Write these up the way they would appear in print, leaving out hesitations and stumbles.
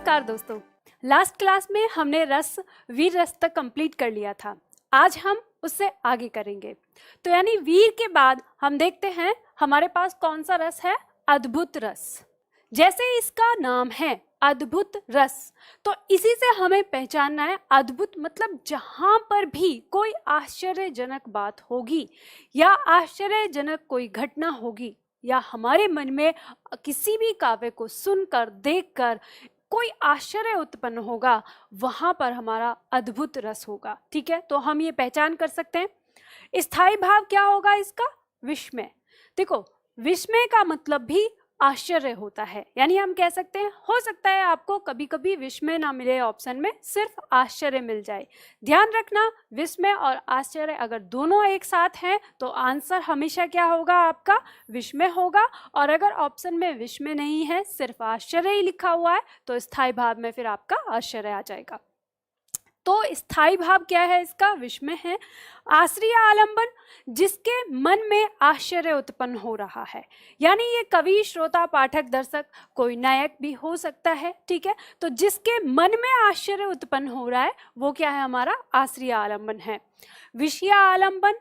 नमस्कार दोस्तों, last class में हमने रस वीर रस तक कंप्लीट कर लिया था। आज हम उससे आगे करेंगे। तो यानी वीर के बाद हम देखते हैं हमारे पास कौन सा रस है, अद्भुत रस। जैसे इसका नाम है अद्भुत रस, तो इसी से हमें पहचानना है। अद्भुत मतलब जहां पर भी कोई आश्चर्यजनक बात होगी या आश्चर्यजनक कोई घटना होगी या हमारे मन में किसी भी काव्य को सुनकर देखकर कोई आश्चर्य उत्पन्न होगा, वहां पर हमारा अद्भुत रस होगा। ठीक है, तो हम ये पहचान कर सकते हैं। स्थायी भाव क्या होगा इसका, विस्मय। देखो, विस्मय का मतलब भी आश्चर्य होता है। यानी हम कह सकते हैं, हो सकता है आपको कभी कभी विस्मय ना मिले ऑप्शन में, सिर्फ आश्चर्य मिल जाए। ध्यान रखना, विस्मय और आश्चर्य अगर दोनों एक साथ हैं तो आंसर हमेशा क्या होगा, आपका विस्मय होगा। और अगर ऑप्शन में विस्मय नहीं है, सिर्फ आश्चर्य ही लिखा हुआ है, तो स्थायी भाव में फिर आपका आश्चर्य आ जाएगा। तो स्थायी भाव क्या है इसका, विस्मय है। आश्रय आलंबन, जिसके मन में आश्चर्य उत्पन्न हो रहा है। यानी ये कवि, श्रोता, पाठक, दर्शक, कोई नायक भी हो सकता है। ठीक है, तो जिसके मन में आश्चर्य उत्पन्न हो रहा है वो क्या है, हमारा आश्रय आलंबन है। विषय आलंबन,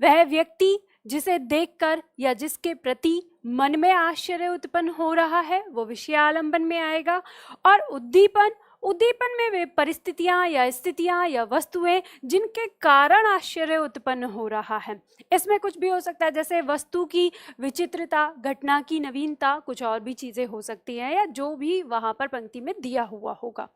वह व्यक्ति जिसे देखकर या जिसके प्रति मन में आश्चर्य उत्पन्न हो रहा है वो विषय आलंबन में आएगा। और उद्दीपन, उद्दीपन में वे परिस्थितियां या स्थितियां या वस्तुएं जिनके कारण आश्चर्य उत्पन्न हो रहा है। इसमें कुछ भी हो सकता है, जैसे वस्तु की विचित्रता, घटना की नवीनता, कुछ और भी चीजें हो सकती हैं, या जो भी वहां पर पंक्ति में दिया हुआ होगा।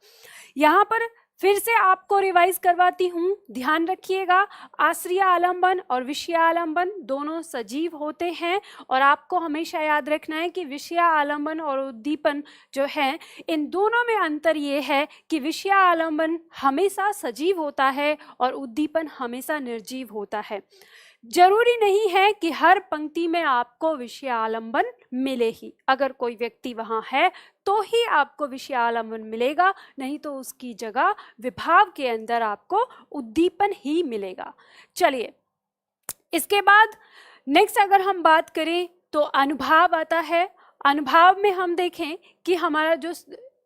यहाँ पर फिर से आपको रिवाइज करवाती हूँ, ध्यान रखिएगा। आश्रय आलंबन और विषय आलंबन दोनों सजीव होते हैं, और आपको हमेशा याद रखना है कि विषय आलंबन और उद्दीपन जो है, इन दोनों में अंतर ये है कि विषय आलंबन हमेशा सजीव होता है और उद्दीपन हमेशा निर्जीव होता है। जरूरी नहीं है कि हर पंक्ति में आपको विषय आलंबन मिले ही। अगर कोई व्यक्ति वहां है तो ही आपको विषय आलंबन मिलेगा, नहीं तो उसकी जगह विभाव के अंदर आपको उद्दीपन ही मिलेगा। चलिए, इसके बाद नेक्स्ट अगर हम बात करें तो अनुभाव आता है। अनुभाव में हम देखें कि हमारा जो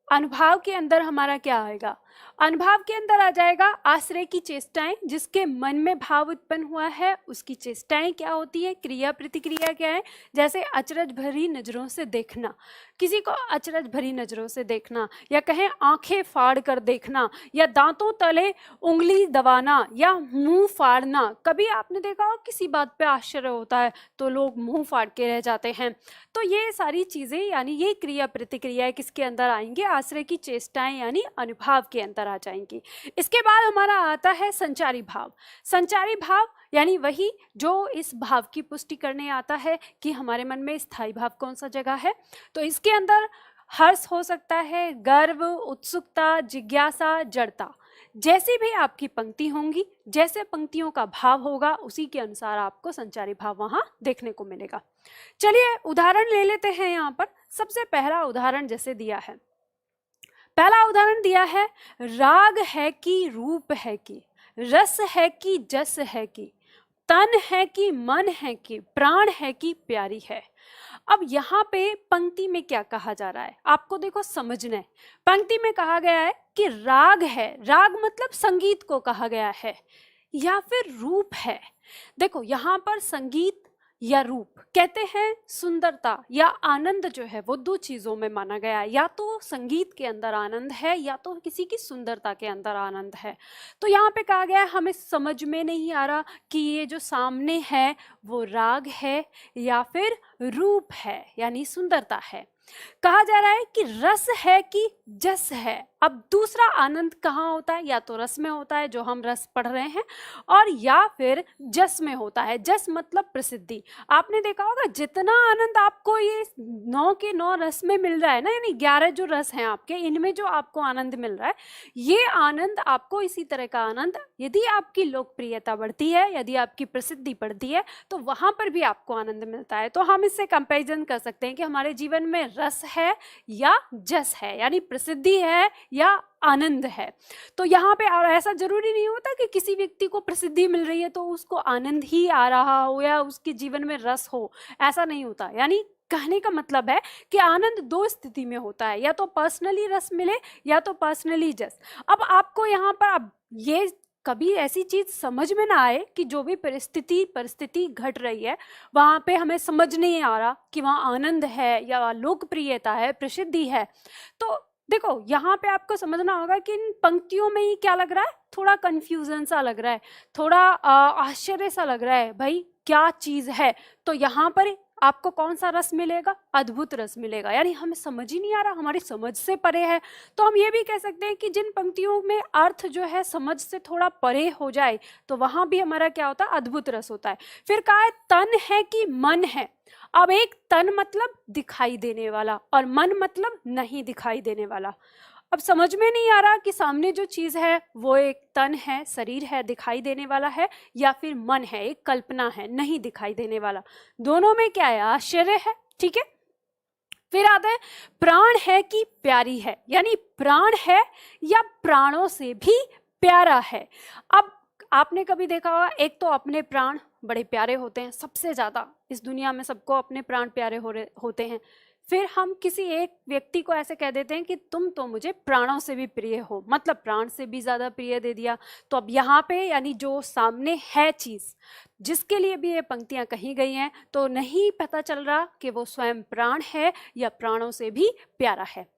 अनुभाव के अंदर हमारा क्या आएगा, अनुभाव के अंदर आ जाएगा आश्रय की चेष्टाएं। जिसके मन में भाव उत्पन्न हुआ है उसकी चेष्टाएं क्या होती है, क्रिया प्रतिक्रिया क्या है। जैसे अचरज भरी नजरों से देखना, किसी को अचरज भरी नजरों से देखना, या कहें आंखें फाड़ कर देखना, या दांतों तले उंगली दबाना, या मुंह फाड़ना। कभी आपने देखा हो किसी बात पे आश्चर्य होता है तो लोग मुंह फाड़ के रह जाते हैं। तो ये सारी चीजें यानी ये क्रिया प्रतिक्रियाएं किसके अंदर आएंगे, आश्रय की चेष्टाएं यानी अनुभाव के अंदर आ जाएंगी। इसके बाद हमारा आता है संचारी भाव। संचारी भाव यानी वही जो इस भाव की पुष्टि करने आता है कि हमारे मन में स्थायी भाव कौन सा जगह है। तो इसके अंदर हर्ष हो सकता है, गर्व, उत्सुकता, जिज्ञासा, जड़ता। जैसी भी आपकी पंक्ति होंगी, जैसे पंक्तियों का भाव होगा, उसी के अनुसार आपको संचारी भाव वहां देखने को मिलेगा। चलिए उदाहरण ले लेते हैं। यहाँ पर सबसे पहला उदाहरण जैसे दिया है, पहला उदाहरण दिया है, राग है कि रूप है कि, रस है कि जस है कि, तन है कि मन है कि, प्राण है कि प्यारी है। अब यहाँ पे पंक्ति में क्या कहा जा रहा है आपको देखो समझना है। पंक्ति में कहा गया है कि राग है, राग मतलब संगीत को कहा गया है, या फिर रूप है। देखो यहाँ पर संगीत या रूप कहते हैं, सुंदरता या आनंद जो है वो दो चीजों में माना गया है। या तो संगीत के अंदर आनंद है या तो किसी की सुंदरता के अंदर आनंद है। तो यहाँ पे कहा गया है, हमें समझ में नहीं आ रहा कि ये जो सामने है वो राग है या फिर रूप है यानी सुंदरता है। कहा जा रहा है कि रस है कि जस है। अब दूसरा आनंद कहाँ होता है, या तो रस में होता है जो हम रस पढ़ रहे हैं, और या फिर जस में होता है। जस मतलब प्रसिद्धि। आपने देखा होगा जितना आनंद आपको ये 9 के 9 रस में मिल रहा है ना, यानी 11 जो रस हैं आपके, इनमें जो आपको आनंद मिल रहा है, ये आनंद आपको इसी तरह का आनंद यदि आपकी लोकप्रियता बढ़ती है, यदि आपकी प्रसिद्धि बढ़ती है, तो वहां पर भी आपको आनंद मिलता है। तो हम इससे कंपैरिजन कर सकते हैं कि हमारे जीवन में रस है या जस है, यानी प्रसिद्धि है या आनंद है। तो यहाँ पे और ऐसा जरूरी नहीं होता कि किसी व्यक्ति को प्रसिद्धि मिल रही है तो उसको आनंद ही आ रहा हो या उसके जीवन में रस हो, ऐसा नहीं होता। यानी कहने का मतलब है कि आनंद दो स्थिति में होता है, या तो पर्सनली रस मिले या तो पर्सनली जस। अब आपको यहाँ पर अब ये कभी ऐसी चीज समझ में ना आए कि जो भी परिस्थिति घट रही है वहां पे हमें समझ नहीं आ रहा कि वहां आनंद है या लोकप्रियता है, प्रसिद्धि है। तो देखो यहाँ पे आपको समझना होगा कि इन पंक्तियों में ही क्या लग रहा है, थोड़ा कंफ्यूजन सा लग रहा है, थोड़ा आश्चर्य सा लग रहा है, भाई क्या चीज है। तो यहाँ पर आपको कौन सा रस मिलेगा, अद्भुत रस मिलेगा, यानी हमें समझ ही नहीं आ रहा, हमारी समझ से परे है। तो हम ये भी कह सकते हैं कि जिन पंक्तियों में अर्थ जो है समझ से थोड़ा परे हो जाए तो वहां भी हमारा क्या होता है, अद्भुत रस होता है। फिर कहा है तन है कि मन है। अब एक तन मतलब दिखाई देने वाला और मन मतलब नहीं दिखाई देने वाला। अब समझ में नहीं आ रहा कि सामने जो चीज है वो एक तन है, शरीर है, दिखाई देने वाला है, या फिर मन है, एक कल्पना है, नहीं दिखाई देने वाला। दोनों में क्या है, आश्चर्य है। ठीक है, फिर आता है प्राण है कि प्यारी है, यानी प्राण है या प्राणों से भी प्यारा है। अब आपने कभी देखा होगा, एक तो अपने प्राण बड़े प्यारे होते हैं, सबसे ज्यादा इस दुनिया में सबको अपने प्राण प्यारे होते हैं। फिर हम किसी एक व्यक्ति को ऐसे कह देते हैं कि तुम तो मुझे प्राणों से भी प्रिय हो, मतलब प्राण से भी ज्यादा प्रिय दे दिया। तो अब यहाँ पे यानी जो सामने है चीज जिसके लिए भी ये पंक्तियां कही गई हैं, तो नहीं पता चल रहा कि वो स्वयं प्राण है या प्राणों से भी प्यारा है।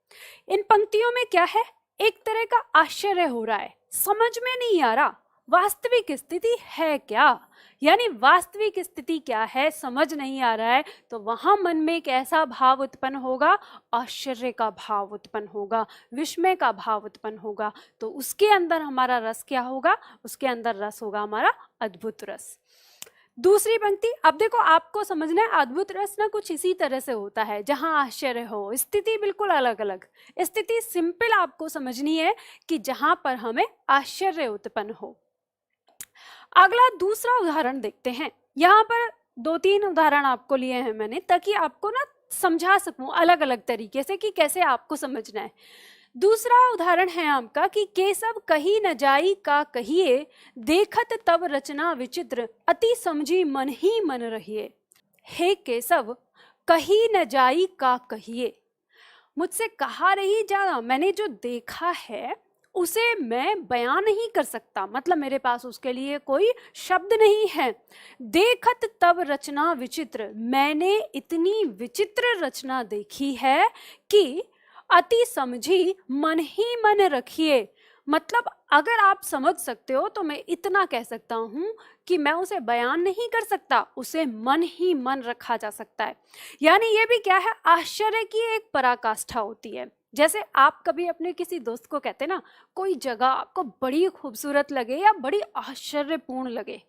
इन पंक्तियों में क्या है, एक तरह का आश्चर्य हो रहा है, समझ में नहीं आ रहा वास्तविक स्थिति है क्या, यानी वास्तविक स्थिति क्या है समझ नहीं आ रहा है। तो वहां मन में एक ऐसा भाव उत्पन्न होगा, आश्चर्य का भाव उत्पन्न होगा, विस्मय का भाव उत्पन्न होगा। तो उसके अंदर हमारा रस क्या होगा, उसके अंदर रस होगा हमारा अद्भुत रस। दूसरी पंक्ति, अब देखो आपको समझना है अद्भुत रस ना कुछ इसी तरह से होता है जहां आश्चर्य हो, स्थिति बिल्कुल अलग अलग। स्थिति सिंपल आपको समझनी है कि जहां पर हमें आश्चर्य उत्पन्न हो। अगला दूसरा उदाहरण देखते हैं। यहाँ पर 2-3 उदाहरण आपको लिए हैं मैंने, ताकि आपको ना समझा सकूं अलग अलग तरीके से कि कैसे आपको समझना है। दूसरा उदाहरण है आपका कि केशव कही न जाई का कहिए, देखत तब रचना विचित्र, अति समझी मन ही मन रहिए। हे केशव कही न जाई का कहिए, मुझसे कहा नहीं जा, मैंने जो देखा है उसे मैं बयान नहीं कर सकता, मतलब मेरे पास उसके लिए कोई शब्द नहीं है। देखत तब रचना विचित्र, मैंने इतनी विचित्र रचना देखी है कि अति समझी मन ही मन रखिए, मतलब अगर आप समझ सकते हो तो मैं इतना कह सकता हूं कि मैं उसे बयान नहीं कर सकता, उसे मन ही मन रखा जा सकता है। यानी ये भी क्या है, आश्चर्य की एक पराकाष्ठा होती है। जैसे आप कभी अपने किसी दोस्त को कहते ना कोई जगह आपको बड़ी खूबसूरत लगे या बड़ी आश्चर्यपूर्ण लगे,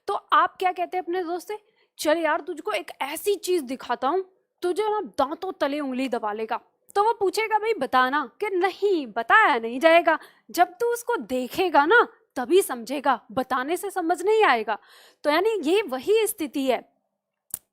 तो आप क्या कहते हैं अपने दोस्त से, चल यार तुझको एक ऐसी चीज दिखाता हूँ, तुझे ना दांतों तले उंगली दबा लेगा। तो वो पूछेगा भाई बताना, कि नहीं बताया नहीं जाएगा, जब तू उसको देखेगा ना तभी समझेगा, बताने से समझ नहीं आएगा। तो यानी ये वही स्थिति है।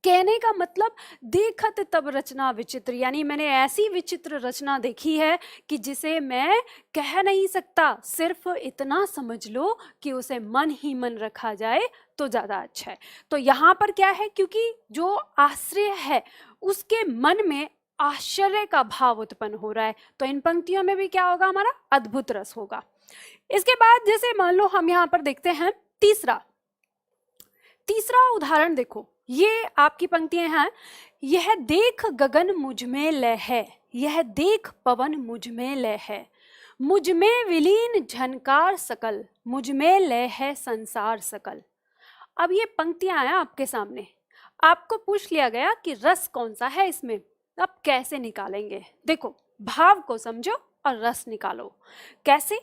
कहने का मतलब देखत तब रचना विचित्र, यानी मैंने ऐसी विचित्र रचना देखी है कि जिसे मैं कह नहीं सकता, सिर्फ इतना समझ लो कि उसे मन ही मन रखा जाए तो ज्यादा अच्छा है। तो यहाँ पर क्या है, क्योंकि जो आश्रय है उसके मन में आश्चर्य का भाव उत्पन्न हो रहा है, तो इन पंक्तियों में भी क्या होगा, हमारा अद्भुत रस होगा। इसके बाद जैसे मान लो हम यहाँ पर देखते हैं तीसरा उदाहरण देखो, ये आपकी पंक्तियां हैं। यह देख गगन मुझ में लय है, यह देख पवन मुझ में लय है, मुझ में विलीन झनकार सकल, मुझ में लय है संसार सकल। अब ये पंक्तियां हैं आपके सामने, आपको पूछ लिया गया कि रस कौन सा है इसमें, अब कैसे निकालेंगे। देखो भाव को समझो और रस निकालो। कैसे,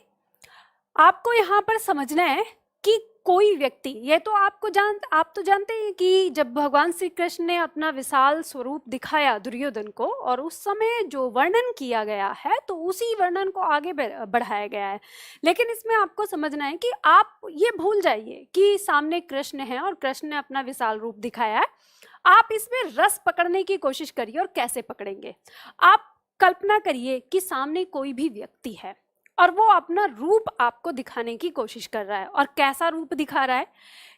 आपको यहाँ पर समझना है कि कोई व्यक्ति, ये तो आप तो जानते हैं कि जब भगवान श्री कृष्ण ने अपना विशाल स्वरूप दिखाया दुर्योधन को, और उस समय जो वर्णन किया गया है तो उसी वर्णन को आगे बढ़ाया गया है। लेकिन इसमें आपको समझना है कि आप ये भूल जाइए कि सामने कृष्ण है और कृष्ण ने अपना विशाल रूप दिखाया है। आप इसमें रस पकड़ने की कोशिश करिए। और कैसे पकड़ेंगे, आप कल्पना करिए कि सामने कोई भी व्यक्ति है और वो अपना रूप आपको दिखाने की कोशिश कर रहा है। और कैसा रूप दिखा रहा है,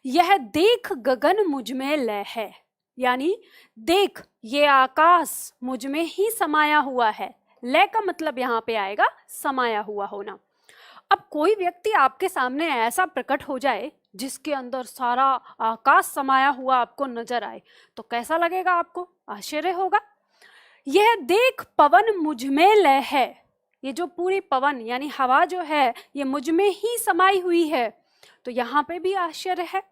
यह देख गगन मुझ में लय है, यानी देख ये आकाश मुझ में ही समाया हुआ है। लय का मतलब यहाँ पे आएगा समाया हुआ होना। अब कोई व्यक्ति आपके सामने ऐसा प्रकट हो जाए जिसके अंदर सारा आकाश समाया हुआ आपको नजर आए, तो कैसा लगेगा आपको? आश्चर्य होगा। यह देख पवन मुझ में लय है, ये जो पूरी पवन यानी हवा जो है ये मुझ में ही समाई हुई है, तो यहाँ पे भी आश्चर्य है।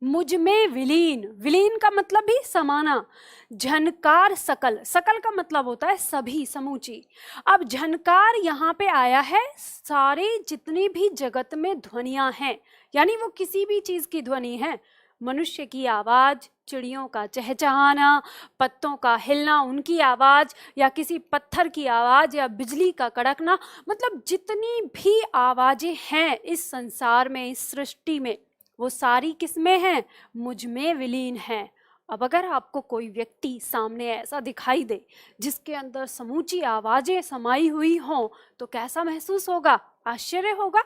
मुझ में विलीन, विलीन का मतलब भी समाना। झनकार सकल, सकल का मतलब होता है सभी, समूची। अब झनकार यहाँ पे आया है सारे जितनी भी जगत में ध्वनियां हैं, यानी वो किसी भी चीज की ध्वनि है। मनुष्य की आवाज, चिड़ियों का चहचहाना, पत्तों का हिलना, उनकी आवाज, या किसी पत्थर की आवाज, या बिजली का कड़कना, मतलब जितनी भी आवाजें हैं इस संसार में, इस सृष्टि में, वो सारी किसमें हैं? मुझ में विलीन हैं। अब अगर आपको कोई व्यक्ति सामने ऐसा दिखाई दे जिसके अंदर समूची आवाजें समाई हुई हों, तो कैसा महसूस होगा? आश्चर्य होगा।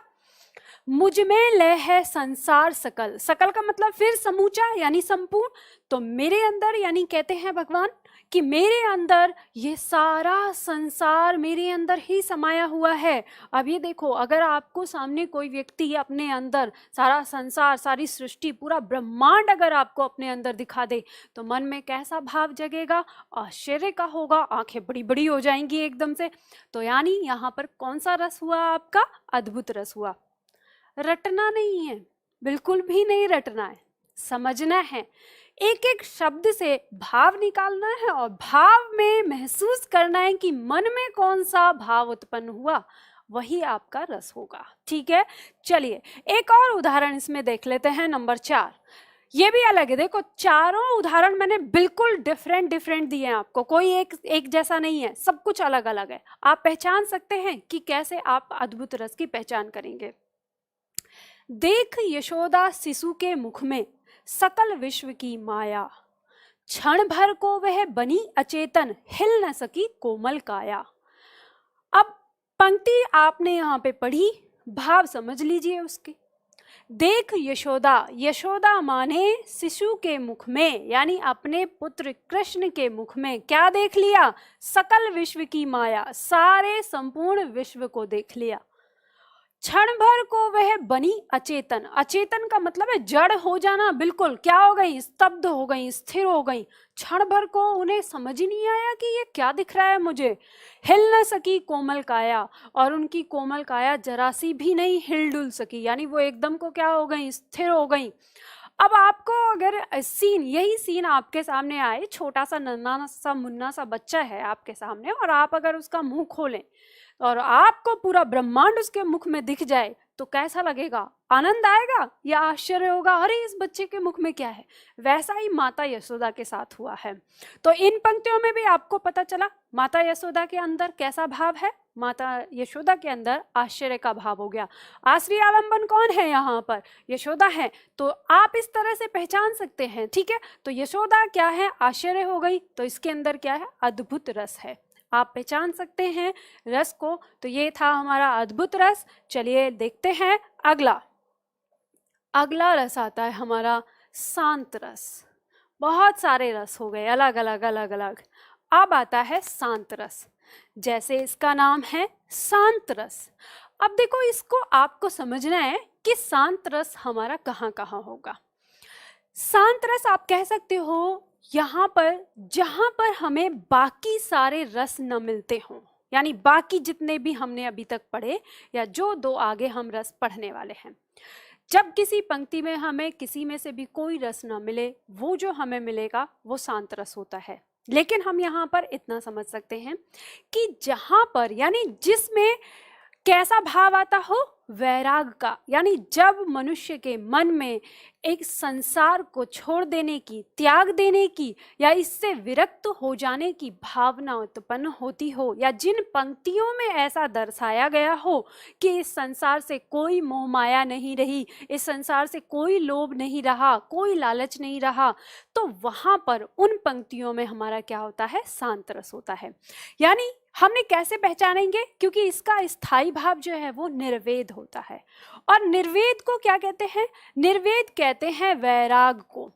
मुझ में लय है संसार सकल, सकल का मतलब फिर समूचा यानी संपूर्ण। तो मेरे अंदर, यानी कहते हैं भगवान कि मेरे अंदर ये सारा संसार मेरे अंदर ही समाया हुआ है। अब ये देखो, अगर आपको सामने कोई व्यक्ति अपने अंदर सारा संसार, सारी सृष्टि, पूरा ब्रह्मांड अगर आपको अपने अंदर दिखा दे, तो मन में कैसा भाव जगेगा? आश्चर्य का होगा, आंखें बड़ी बड़ी हो जाएंगी एकदम से। तो यानी यहाँ पर कौन सा रस हुआ आपका? अद्भुत रस हुआ। रटना नहीं है, बिल्कुल भी नहीं रटना है, समझना है। एक एक शब्द से भाव निकालना है और भाव में महसूस करना है कि मन में कौन सा भाव उत्पन्न हुआ, वही आपका रस होगा। ठीक है, चलिए एक और उदाहरण इसमें देख लेते हैं, नंबर 4। ये भी अलग है। देखो, चारों उदाहरण मैंने बिल्कुल डिफरेंट डिफरेंट दिए हैं आपको, कोई एक जैसा नहीं है, सब कुछ अलग अलग है। आप पहचान सकते हैं कि कैसे आप अद्भुत रस की पहचान करेंगे। देख यशोदा शिशु के मुख में सकल विश्व की माया, क्षण भर को वह बनी अचेतन, हिल न सकी कोमल काया। अब पंक्ति आपने यहाँ पे पढ़ी, भाव समझ लीजिए उसके। देख यशोदा, यशोदा माने शिशु के मुख में, यानी अपने पुत्र कृष्ण के मुख में क्या देख लिया? सकल विश्व की माया, सारे संपूर्ण विश्व को देख लिया। क्षण भर को वह बनी अचेतन, अचेतन का मतलब है जड़ हो जाना, बिल्कुल क्या हो गई? स्तब्ध हो गई, स्थिर हो गई। क्षण भर को उन्हें समझ ही नहीं आया कि ये क्या दिख रहा है मुझे। हिल न सकी कोमल काया, और उनकी कोमल काया जरा सी भी नहीं हिल डुल सकी, यानी वो एकदम को क्या हो गई? स्थिर हो गई। अब आपको अगर सीन, यही सीन आपके सामने आए, छोटा सा नन्हा सा मुन्ना सा बच्चा है आपके सामने, और आप अगर उसका मुंह खोलें और आपको पूरा ब्रह्मांड उसके मुख में दिख जाए, तो कैसा लगेगा? आनंद आएगा या आश्चर्य होगा? अरे इस बच्चे के मुख में क्या है? वैसा ही माता यशोदा के साथ हुआ है। तो इन पंक्तियों में भी आपको पता चला माता यशोदा के अंदर कैसा भाव है। माता यशोदा के अंदर आश्चर्य का भाव हो गया। आश्रय आलंबन कौन है यहाँ पर? यशोदा है। तो आप इस तरह से पहचान सकते हैं। ठीक है, तो यशोदा क्या है? आश्चर्य हो गई, तो इसके अंदर क्या है? अद्भुत रस है। आप पहचान सकते हैं रस को। तो ये था हमारा अद्भुत रस। चलिए देखते हैं अगला। अगला रस आता है हमारा शांत रस। बहुत सारे रस हो गए, अलग अलग अलग अलग। अब आता है शांत रस, जैसे इसका नाम है शांत रस। अब देखो, इसको आपको समझना है कि शांत रस हमारा कहाँ कहाँ होगा। शांत रस आप कह सकते हो यहाँ पर जहाँ पर हमें बाकी सारे रस न मिलते हों, यानी बाकी जितने भी हमने अभी तक पढ़े या जो दो आगे हम रस पढ़ने वाले हैं। जब किसी पंक्ति में हमें किसी में से भी कोई रस न मिले, वो जो हमें मिलेगा वो शांत रस होता है। लेकिन हम यहाँ पर इतना समझ सकते हैं कि जहाँ पर, यानी जिसमें कैसा भाव आता हो? वैराग का, यानी जब मनुष्य के मन में एक संसार को छोड़ देने की, त्याग देने की, या इससे विरक्त हो जाने की भावना उत्पन्न होती हो, या जिन पंक्तियों में ऐसा दर्शाया गया हो कि इस संसार से कोई मोह माया नहीं रही, इस संसार से कोई लोभ नहीं रहा, कोई लालच नहीं रहा, तो वहां पर उन पंक्तियों में हमारा क्या होता है? शांत रस होता है। यानी हमने कैसे पहचानेंगे? क्योंकि इसका स्थायी भाव जो है वो निर्वेद होता है। और निर्वेद को क्या कहते हैं? निर्वेद कहते हैं वैराग को।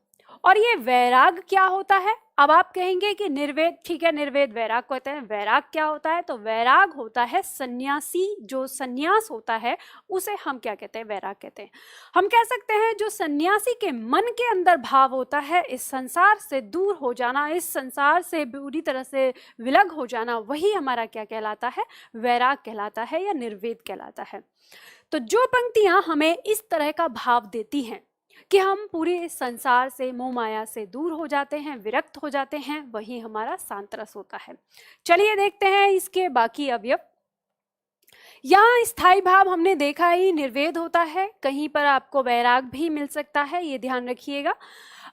और ये वैराग क्या होता है? अब आप कहेंगे कि निर्वेद, ठीक है, निर्वेद वैराग कहते हैं। वैराग क्या होता है? तो वैराग होता है सन्यासी, जो सन्यास होता है उसे हम क्या कहते हैं? वैराग कहते हैं। हम कह सकते हैं जो सन्यासी के मन के अंदर भाव होता है, इस संसार से दूर हो जाना, इस संसार से पूरी तरह से विलग हो जाना, वही हमारा क्या कहलाता है? वैराग कहलाता है या निर्वेद कहलाता है। तो जो पंक्तियां हमें इस तरह का भाव देती हैं कि हम पूरे संसार से, मोह माया से दूर हो जाते हैं, विरक्त हो जाते हैं, वही हमारा सांतरस होता है। चलिए देखते हैं इसके बाकी अवयव। यहाँ स्थायी भाव हमने देखा ही निर्वेद होता है, कहीं पर आपको वैराग भी मिल सकता है, ये ध्यान रखिएगा।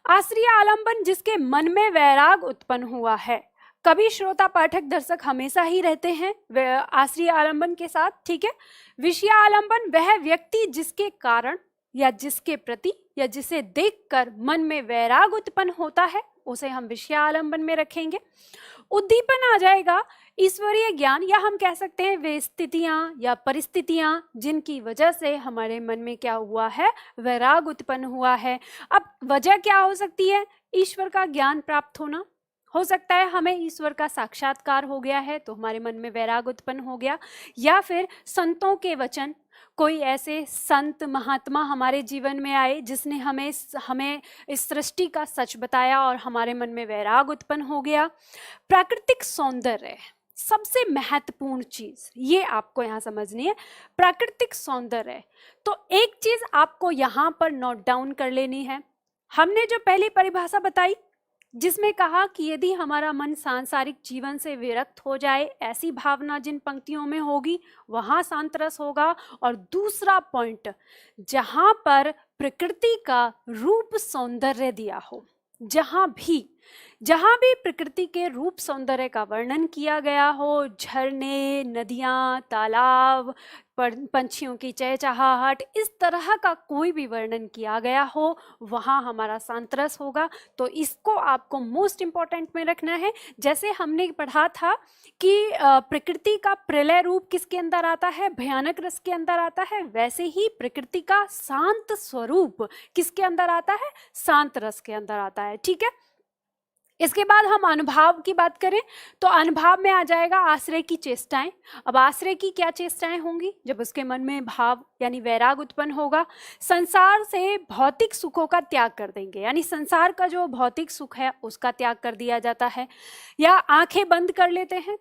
आश्रय आलंबन, जिसके मन में वैराग उत्पन्न हुआ है। कभी श्रोता पाठक दर्शक हमेशा ही रहते हैं आश्रय आलंबन के साथ, ठीक है। विषय आलंबन, वह व्यक्ति जिसके कारण या जिसके प्रति या जिसे देखकर मन में वैराग उत्पन्न होता है, उसे हम विषय आलंबन में रखेंगे। उद्दीपन आ जाएगा ईश्वरीय ज्ञान, या हम कह सकते हैं वे स्थितियां या परिस्थितियां जिनकी वजह से हमारे मन में क्या हुआ है? वैराग उत्पन्न हुआ है। अब वजह क्या हो सकती है? ईश्वर का ज्ञान प्राप्त होना हो सकता है, हमें ईश्वर का साक्षात्कार हो गया है तो हमारे मन में वैराग उत्पन्न हो गया, या फिर संतों के वचन, कोई ऐसे संत महात्मा हमारे जीवन में आए जिसने हमें इस सृष्टि का सच बताया और हमारे मन में वैराग उत्पन्न हो गया। प्राकृतिक सौंदर्य, सबसे महत्वपूर्ण चीज ये आपको यहाँ समझनी है, प्राकृतिक सौंदर्य। तो एक चीज आपको यहाँ पर नोट डाउन कर लेनी है। हमने जो पहली परिभाषा बताई जिसमें कहा कि यदि हमारा मन सांसारिक जीवन से विरक्त हो जाए, ऐसी भावना जिन पंक्तियों में होगी वहां सांतरस होगा। और दूसरा पॉइंट, जहां पर प्रकृति का रूप सौंदर्य दिया हो, जहां भी प्रकृति के रूप सौंदर्य का वर्णन किया गया हो, झरने, नदियां, तालाब, पंछियों की चहचहाहट, इस तरह का कोई भी वर्णन किया गया हो, वहां हमारा सांतरस होगा। तो इसको आपको मोस्ट इंपॉर्टेंट में रखना है। जैसे हमने पढ़ा था कि प्रकृति का प्रलय रूप किसके अंदर आता है? भयानक रस के अंदर आता है। वैसे ही प्रकृति का शांत स्वरूप किसके अंदर आता है? शांत रस के अंदर आता है, ठीक है। इसके बाद हम अनुभाव की बात करें तो अनुभाव में आ जाएगा आश्रय की चेष्टाएं। अब आश्रय की क्या चेष्टाएं होंगी? जब उसके मन में भाव यानी वैराग उत्पन्न होगा, संसार से भौतिक सुखों का त्याग कर देंगे, यानी संसार का जो भौतिक सुख है उसका त्याग कर दिया जाता है, या आंखें बंद कर लेते हैं,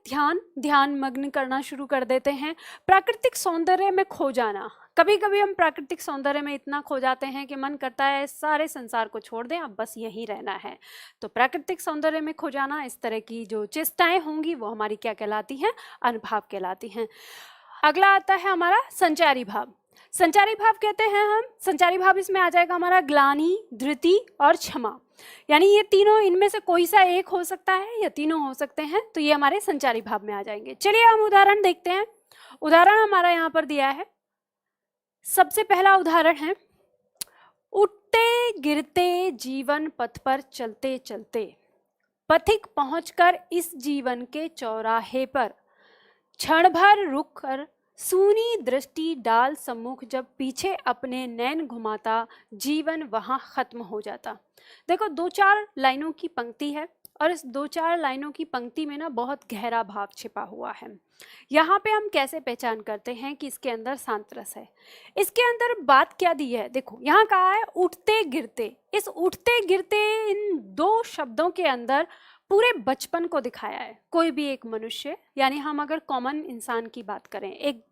ध्यान मग्न करना शुरू कर देते हैं। प्राकृतिक सौंदर्य में खो जाना, कभी कभी हम प्राकृतिक सौंदर्य में इतना खो जाते हैं कि मन करता है सारे संसार को छोड़ दें, अब बस यहीं रहना है। तो प्राकृतिक सौंदर्य में खो जाना, इस तरह की जो चेष्टाएं होंगी वो हमारी क्या कहलाती हैं? अनुभाव कहलाती हैं। अगला आता है हमारा संचारी भाव। संचारी भाव कहते हैं हम, संचारी भाव इसमें आ जाएगा हमारा ग्लानि, धृति और क्षमा, यानी ये तीनों, इनमें से कोई सा एक हो सकता है या तीनों हो सकते हैं, तो ये हमारे संचारी भाव में आ जाएंगे। चलिए हम उदाहरण देखते हैं। उदाहरण हमारा यहाँ पर दिया है। सबसे पहला उदाहरण है, उठते गिरते जीवन पथ पर चलते चलते, पथिक पहुंचकर इस जीवन के चौराहे पर क्षण भर रुक कर सूनी दृष्टि डाल सम्मुख, जब पीछे अपने नैन घुमाता जीवन वहां खत्म हो जाता। देखो 2-4 लाइनों की पंक्ति है और इस 2-4 लाइनों की पंक्ति में ना बहुत गहरा भाव छिपा हुआ है। यहाँ पे हम कैसे पहचान करते हैं कि इसके अंदर सांतरस है? इसके अंदर बात क्या दी है? देखो यहाँ कहा है उठते गिरते। इस उठते गिरते इन 2 शब्दों के अंदर पूरे बचपन को दिखाया है। कोई भी एक मनुष्य, यानी हम अगर कॉमन इंसान की बात करें, एक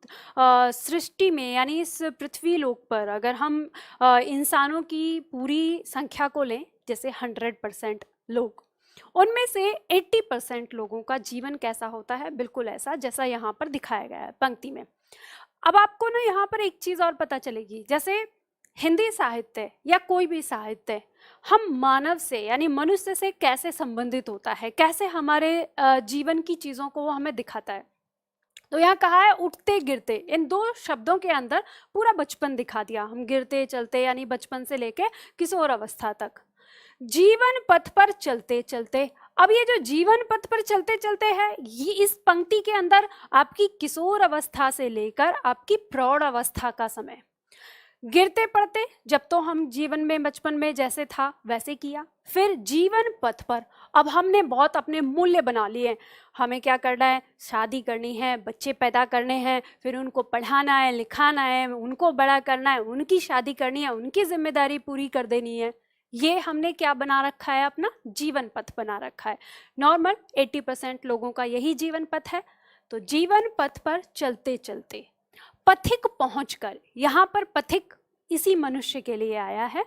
सृष्टि में यानी इस पृथ्वी लोक पर अगर हम इंसानों की पूरी संख्या को लें, जैसे 100% लोग, उनमें से 80% लोगों का जीवन कैसा होता है? बिल्कुल ऐसा जैसा यहाँ पर दिखाया गया है पंक्ति में। अब आपको ना यहाँ पर एक चीज और पता चलेगी, जैसे हिंदी साहित्य या कोई भी साहित्य हम मानव से यानी मनुष्य से कैसे संबंधित होता है, कैसे हमारे जीवन की चीजों को वो हमें दिखाता है। तो यहाँ कहा है उठते गिरते, इन 2 शब्दों के अंदर पूरा बचपन दिखा दिया। हम गिरते चलते यानी बचपन से लेके किशोर अवस्था तक, जीवन पथ पर चलते चलते। अब ये जो जीवन पथ पर चलते चलते है, ये इस पंक्ति के अंदर आपकी किशोर अवस्था से लेकर आपकी प्रौढ़ अवस्था का समय, गिरते पड़ते जब तो हम जीवन में बचपन में जैसे था वैसे किया, फिर जीवन पथ पर अब हमने बहुत अपने मूल्य बना लिए। हमें क्या करना है, शादी करनी है, बच्चे पैदा करने हैं, फिर उनको पढ़ाना है, लिखाना है, उनको बड़ा करना है, उनकी शादी करनी है, उनकी जिम्मेदारी पूरी कर देनी है। ये हमने क्या बना रखा है, अपना जीवन पथ बना रखा है। नॉर्मल 80% लोगों का यही जीवन पथ है। तो जीवन पथ पर चलते चलते पथिक पहुंचकर, यहाँ पर पथिक इसी मनुष्य के लिए आया है।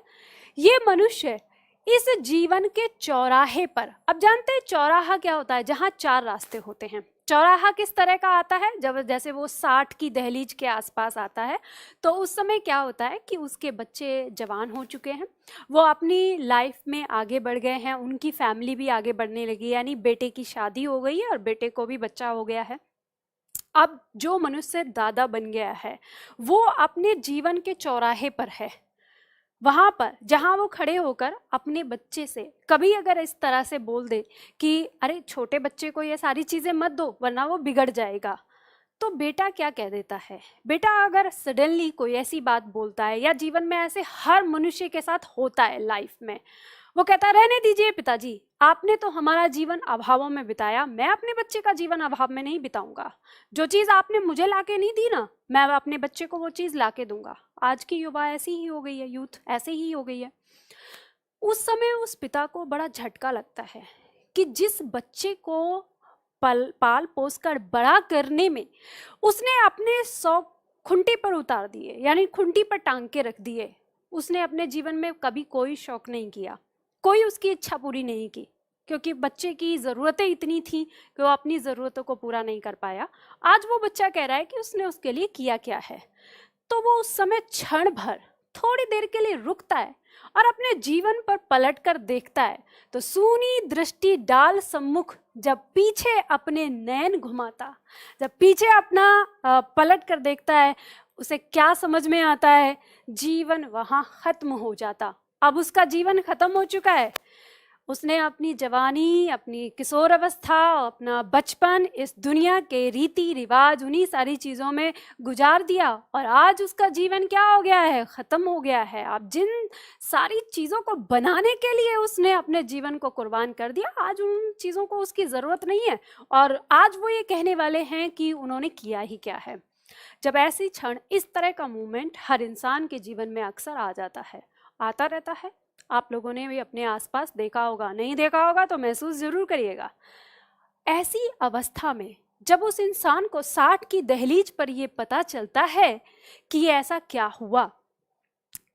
ये मनुष्य इस जीवन के चौराहे पर, अब जानते हैं चौराहा क्या होता है, जहाँ 4 रास्ते होते हैं। चौराहा किस तरह का आता है, जब जैसे वो 60 की दहलीज के आसपास आता है, तो उस समय क्या होता है कि उसके बच्चे जवान हो चुके हैं, वो अपनी लाइफ में आगे बढ़ गए हैं, उनकी फैमिली भी आगे बढ़ने लगी, यानी बेटे की शादी हो गई है और बेटे को भी बच्चा हो गया है। अब जो मनुष्य दादा बन गया है वो अपने जीवन के चौराहे पर है, वहां पर जहां वो खड़े होकर अपने बच्चे से कभी अगर इस तरह से बोल दे कि अरे छोटे बच्चे को ये सारी चीजें मत दो वरना वो बिगड़ जाएगा, तो बेटा क्या कह देता है। बेटा अगर सडनली कोई ऐसी बात बोलता है, या जीवन में ऐसे हर मनुष्य के साथ होता है लाइफ में, वो कहता है रहने दीजिए पिताजी, आपने तो हमारा जीवन अभावों में बिताया, मैं अपने बच्चे का जीवन अभाव में नहीं बिताऊंगा। जो चीज आपने मुझे लाके नहीं दी ना, मैं अपने बच्चे को वो चीज लाके दूंगा। आज की युवा ऐसी ही हो गई है, यूथ ऐसे ही हो गई है। उस समय उस पिता को बड़ा झटका लगता है कि जिस बच्चे को पाल पोस कर बड़ा करने में उसने अपने शौक खुंटी पर उतार दिए, यानी खुंटी पर टांग के रख दिए। उसने अपने जीवन में कभी कोई शौक नहीं किया, कोई उसकी इच्छा पूरी नहीं की, क्योंकि बच्चे की ज़रूरतें इतनी थी कि वो अपनी ज़रूरतों को पूरा नहीं कर पाया। आज वो बच्चा कह रहा है कि उसने उसके लिए किया क्या है। तो वो उस समय क्षण भर थोड़ी देर के लिए रुकता है और अपने जीवन पर पलट कर देखता है, तो सूनी दृष्टि डाल सम्मुख जब पीछे अपने नयन घुमाता, जब पीछे अपना पलट कर देखता है, उसे क्या समझ में आता है, जीवन वहां खत्म हो जाता। अब उसका जीवन खत्म हो चुका है। उसने अपनी जवानी, अपनी किशोर अवस्था, अपना बचपन इस दुनिया के रीति रिवाज उन्हीं सारी चीज़ों में गुजार दिया, और आज उसका जीवन क्या हो गया है, ख़त्म हो गया है। अब जिन सारी चीज़ों को बनाने के लिए उसने अपने जीवन को कुर्बान कर दिया, आज उन चीज़ों को उसकी ज़रूरत नहीं है, और आज वो ये कहने वाले हैं कि उन्होंने किया ही क्या है। जब ऐसी क्षण, इस तरह का मूवमेंट हर इंसान के जीवन में अक्सर आ जाता है, आता रहता है। आप लोगों ने भी अपने आसपास देखा होगा, नहीं देखा होगा तो महसूस जरूर करिएगा। ऐसी अवस्था में जब उस इंसान को 60 की दहलीज पर यह पता चलता है कि ऐसा क्या हुआ,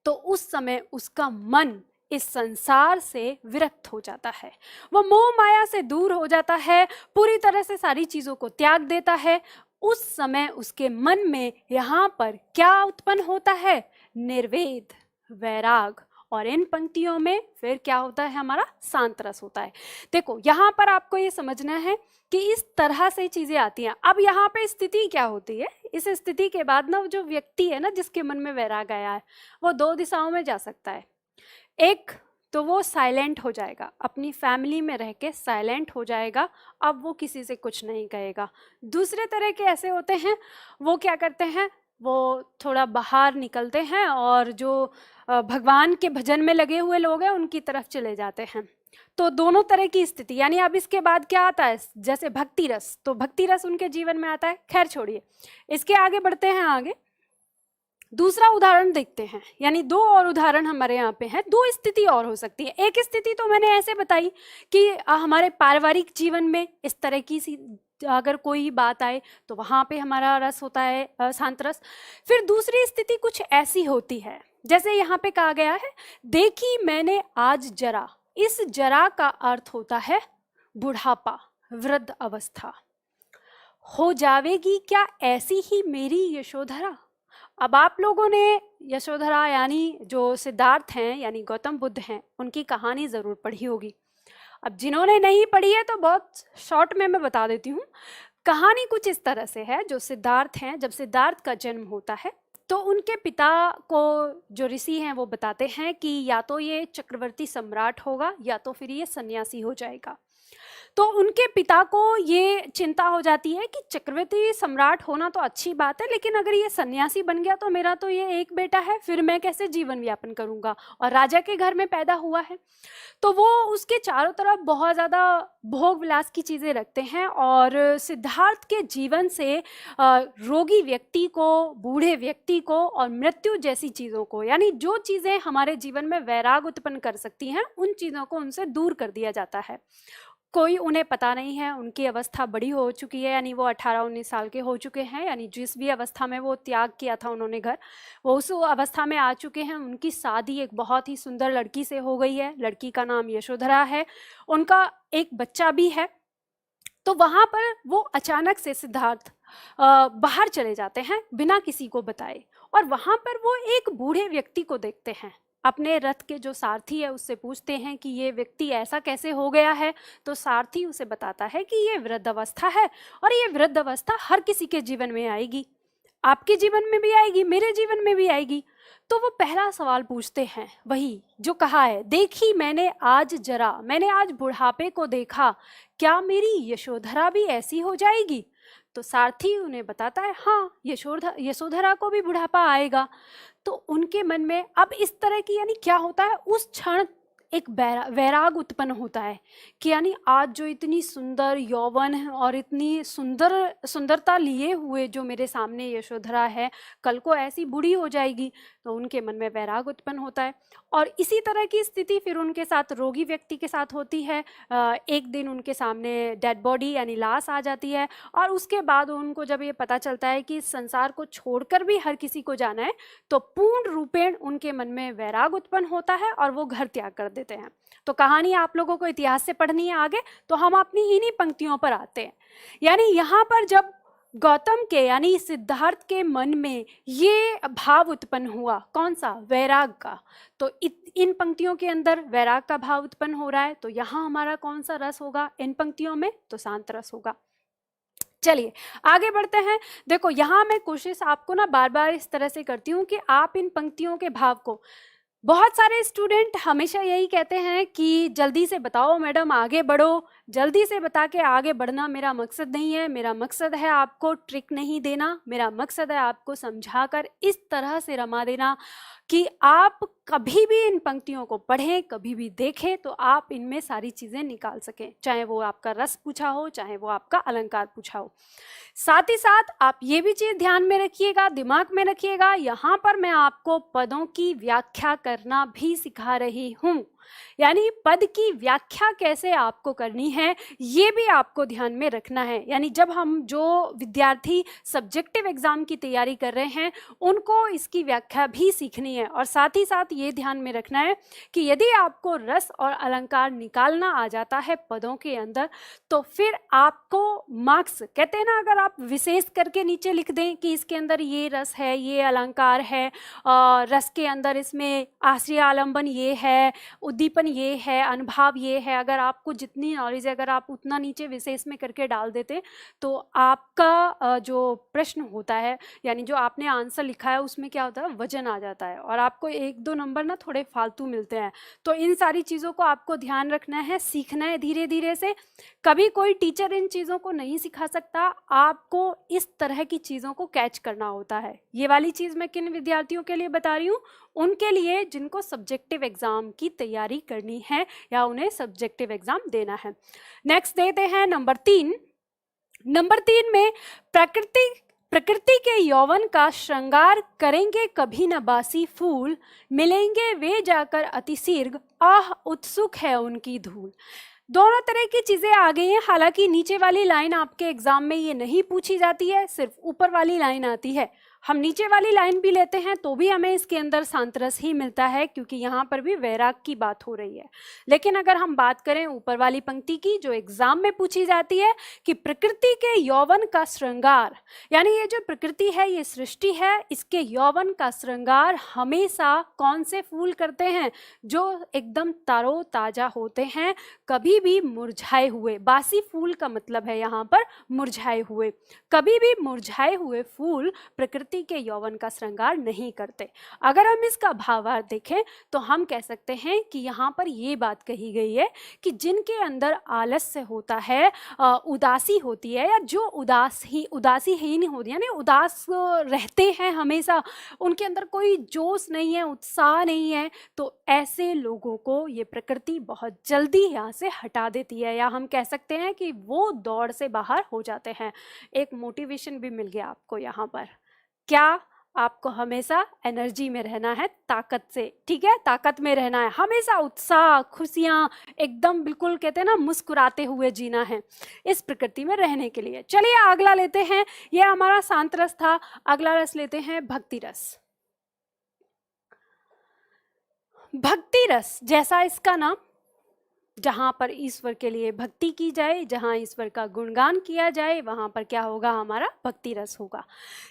तो उस समय उसका मन इस संसार से विरक्त हो जाता है। वो मोह माया से दूर हो जाता है, पूरी तरह से सारी चीजों को त्याग देता है। उस समय उसके मन में यहाँ पर क्या उत्पन्न होता है, निर्वेद, वैराग, और इन पंक्तियों में फिर क्या होता है, हमारा शांत रस होता है। देखो यहाँ पर आपको ये समझना है कि इस तरह से चीजें आती हैं। अब यहाँ पे स्थिति क्या होती है, इस स्थिति के बाद ना जो व्यक्ति है ना जिसके मन में वैराग आया है, वो 2 दिशाओं में जा सकता है। एक तो वो साइलेंट हो जाएगा, अपनी फैमिली में रह के साइलेंट हो जाएगा, अब वो किसी से कुछ नहीं कहेगा। दूसरे तरह के ऐसे होते हैं, वो क्या करते हैं, वो थोड़ा बाहर निकलते हैं और जो भगवान के भजन में लगे हुए लोग हैं उनकी तरफ चले जाते हैं। तो दोनों तरह की स्थिति, यानी अब इसके बाद क्या आता है, जैसे भक्ति रस, तो भक्ति रस उनके जीवन में आता है। खैर छोड़िए, इसके आगे बढ़ते हैं। आगे दूसरा उदाहरण देखते हैं, यानी 2 और उदाहरण हमारे यहाँ पे हैं। 2 स्थिति और हो सकती है। एक स्थिति तो मैंने ऐसे बताई कि हमारे पारिवारिक जीवन में इस तरह की सी अगर कोई बात आए तो वहाँ पे हमारा रस होता है शांत रस। फिर दूसरी स्थिति कुछ ऐसी होती है, जैसे यहाँ पे कहा गया है, देखी मैंने आज जरा। इस जरा का अर्थ होता है बुढ़ापा, वृद्ध अवस्था। हो जावेगी क्या ऐसी ही मेरी यशोधरा। अब आप लोगों ने यशोधरा यानी जो सिद्धार्थ हैं, यानी गौतम बुद्ध हैं, उनकी कहानी ज़रूर पढ़ी होगी। अब जिन्होंने नहीं पढ़ी है तो बहुत शॉर्ट में मैं बता देती हूँ। कहानी कुछ इस तरह से है, जो सिद्धार्थ हैं, जब सिद्धार्थ का जन्म होता है तो उनके पिता को जो ऋषि हैं वो बताते हैं कि या तो ये चक्रवर्ती सम्राट होगा या तो फिर ये सन्यासी हो जाएगा। तो उनके पिता को ये चिंता हो जाती है कि चक्रवर्ती सम्राट होना तो अच्छी बात है, लेकिन अगर ये सन्यासी बन गया तो मेरा तो ये एक बेटा है, फिर मैं कैसे जीवन यापन करूंगा, और राजा के घर में पैदा हुआ है। तो वो उसके चारों तरफ बहुत ज़्यादा भोग विलास की चीज़ें रखते हैं, और सिद्धार्थ के जीवन से रोगी व्यक्ति को, बूढ़े व्यक्ति को और मृत्यु जैसी चीज़ों को, यानी जो चीज़ें हमारे जीवन में वैराग उत्पन्न कर सकती हैं, उन चीज़ों को उनसे दूर कर दिया जाता है। कोई उन्हें पता नहीं है, उनकी अवस्था बड़ी हो चुकी है, यानी वो 18-19 साल के हो चुके हैं, यानी जिस भी अवस्था में वो त्याग किया था उन्होंने घर, वो उस अवस्था में आ चुके हैं। उनकी शादी एक बहुत ही सुंदर लड़की से हो गई है, लड़की का नाम यशोधरा है, उनका एक बच्चा भी है। तो वहाँ पर वो अचानक से सिद्धार्थ बाहर चले जाते हैं बिना किसी को बताए, और वहाँ पर वो एक बूढ़े व्यक्ति को देखते हैं। अपने रथ के जो सारथी है उससे पूछते हैं कि ये व्यक्ति ऐसा कैसे हो गया है, तो सारथी उसे बताता है कि ये वृद्ध अवस्था है, और ये वृद्ध अवस्था हर किसी के जीवन में आएगी, आपके जीवन में भी आएगी, मेरे जीवन में भी आएगी। तो वो पहला सवाल पूछते हैं, वही जो कहा है, देखी मैंने आज जरा, मैंने आज बुढ़ापे को देखा, क्या मेरी यशोधरा भी ऐसी हो जाएगी? तो सारथी उन्हें बताता है, हाँ यशोधरा को भी बुढ़ापा आएगा। तो उनके मन में अब इस तरह की, यानी क्या होता है, उस क्षण एक वैराग उत्पन्न होता है कि यानी आज जो इतनी सुंदर यौवन है और इतनी सुंदरता लिए हुए जो मेरे सामने यशोधरा है, कल को ऐसी बूढ़ी हो जाएगी। तो उनके मन में वैराग उत्पन्न होता है। और इसी तरह की स्थिति फिर उनके साथ रोगी व्यक्ति के साथ होती है। एक दिन उनके सामने डेड बॉडी यानी लाश आ जाती है, और उसके बाद उनको जब ये पता चलता है कि संसार को छोड़कर भी हर किसी को जाना है, तो पूर्ण रूपेण उनके मन में वैराग उत्पन्न होता है और वो घर त्याग कर देते हैं। तो कहानी आप लोगों को इतिहास से पढ़नी है आगे, तो हम अपनी इन्हीं पंक्तियों पर आते हैं। यानी यहाँ पर जब गौतम के यानी सिद्धार्थ के मन में ये भाव उत्पन्न हुआ, कौन सा, वैराग का, तो इन पंक्तियों के अंदर वैराग का भाव उत्पन्न हो रहा है। तो यहाँ हमारा कौन सा रस होगा इन पंक्तियों में, तो शांत रस होगा। चलिए आगे बढ़ते हैं। देखो यहाँ मैं कोशिश आपको ना बार बार इस तरह से करती हूँ कि आप इन पंक्तियों के भाव को, बहुत सारे स्टूडेंट हमेशा यही कहते हैं कि जल्दी से बताओ मैडम, आगे बढ़ो, जल्दी से बता के आगे बढ़ना मेरा मकसद नहीं है। मेरा मकसद है आपको ट्रिक नहीं देना, मेरा मकसद है आपको समझाकर इस तरह से रमा देना कि आप कभी भी इन पंक्तियों को पढ़ें, कभी भी देखें, तो आप इनमें सारी चीज़ें निकाल सकें, चाहे वो आपका रस पूछा हो, चाहे वो आपका अलंकार पूछा हो। साथ ही साथ आप ये भी चीज़ ध्यान में रखिएगा, दिमाग में रखिएगा, यहाँ पर मैं आपको पदों की व्याख्या करना भी सिखा रही हूँ। यानी पद की व्याख्या कैसे आपको करनी है ये भी आपको ध्यान में रखना है। यानी जब हम, जो विद्यार्थी सब्जेक्टिव एग्जाम की तैयारी कर रहे हैं, उनको इसकी व्याख्या भी सीखनी है। और साथ ही साथ ये ध्यान में रखना है कि यदि आपको रस और अलंकार निकालना आ जाता है पदों के अंदर, तो फिर आपको मार्क्स, कहते हैं ना, अगर आप विशेष करके नीचे लिख दें कि इसके अंदर ये रस है, ये अलंकार है, रस के अंदर इसमें आश्रय आलंबन ये है, उद्दीपन ये है, अनुभाव ये है, अगर आपको जितनी नॉलेज है अगर आप उतना नीचे विशेष में करके डाल देते, तो आपका जो प्रश्न होता है, यानी जो आपने आंसर लिखा है, उसमें क्या होता है, वजन आ जाता है और आपको 1-2 नंबर ना थोड़े फालतू मिलते हैं। तो इन सारी चीज़ों को आपको ध्यान रखना है, सीखना है धीरे धीरे से। कभी कोई टीचर इन चीज़ों को नहीं सिखा सकता, आपको इस तरह की चीज़ों को कैच करना होता है। ये वाली चीज़ मैं किन विद्यार्थियों के लिए बता रही हूँ, उनके लिए जिनको सब्जेक्टिव एग्जाम की तैयारी करनी है या उन्हें सब्जेक्टिव एग्जाम देना है। नेक्स्ट देते हैं नंबर 3। नंबर 3 में प्रकृति के यौवन का श्रृंगार करेंगे कभी न बासी फूल, मिलेंगे वे जाकर अतिशीघ्र, आह उत्सुक है उनकी धूल। दोनों तरह की चीजें आ गई हैं। हालांकि नीचे वाली लाइन आपके एग्जाम में ये नहीं पूछी जाती है, सिर्फ ऊपर वाली लाइन आती है। हम नीचे वाली लाइन भी लेते हैं तो भी हमें इसके अंदर सांतरस ही मिलता है, क्योंकि यहाँ पर भी वैराग की बात हो रही है। लेकिन अगर हम बात करें ऊपर वाली पंक्ति की, जो एग्जाम में पूछी जाती है कि प्रकृति के यौवन का श्रृंगार, यानी ये जो प्रकृति है, ये सृष्टि है, इसके यौवन का श्रृंगार हमेशा कौन से फूल करते हैं, जो एकदम तरोताजा होते हैं, कभी भी मुरझाए हुए। बासी फूल का मतलब है यहाँ पर मुरझाए हुए। कभी भी मुरझाए हुए फूल प्रकृति व्यक्ति के यौवन का श्रृंगार नहीं करते। अगर हम इसका भावार्थ देखें तो हम कह सकते हैं कि यहाँ पर ये बात कही गई है कि जिनके अंदर आलस्य होता है, उदासी होती है, या जो उदासीहीन होती है, यानी उदास रहते हैं हमेशा, उनके अंदर कोई जोश नहीं है, उत्साह नहीं है, तो ऐसे लोगों को ये प्रकृति बहुत जल्दी यहाँ से हटा देती है, या हम कह सकते हैं कि वो दौड़ से बाहर हो जाते हैं। एक मोटिवेशन भी मिल गया आपको यहाँ पर। क्या आपको हमेशा एनर्जी में रहना है, ताकत से, ठीक है, ताकत में रहना है, हमेशा उत्साह, खुशियां, एकदम बिल्कुल कहते हैं ना मुस्कुराते हुए जीना है इस प्रकृति में रहने के लिए। चलिए अगला लेते हैं, ये हमारा शांत रस था। अगला रस लेते हैं भक्ति रस। भक्ति रस जैसा इसका नाम, जहाँ पर ईश्वर के लिए भक्ति की जाए, जहाँ ईश्वर का गुणगान किया जाए, वहाँ पर क्या होगा, हमारा भक्ति रस होगा।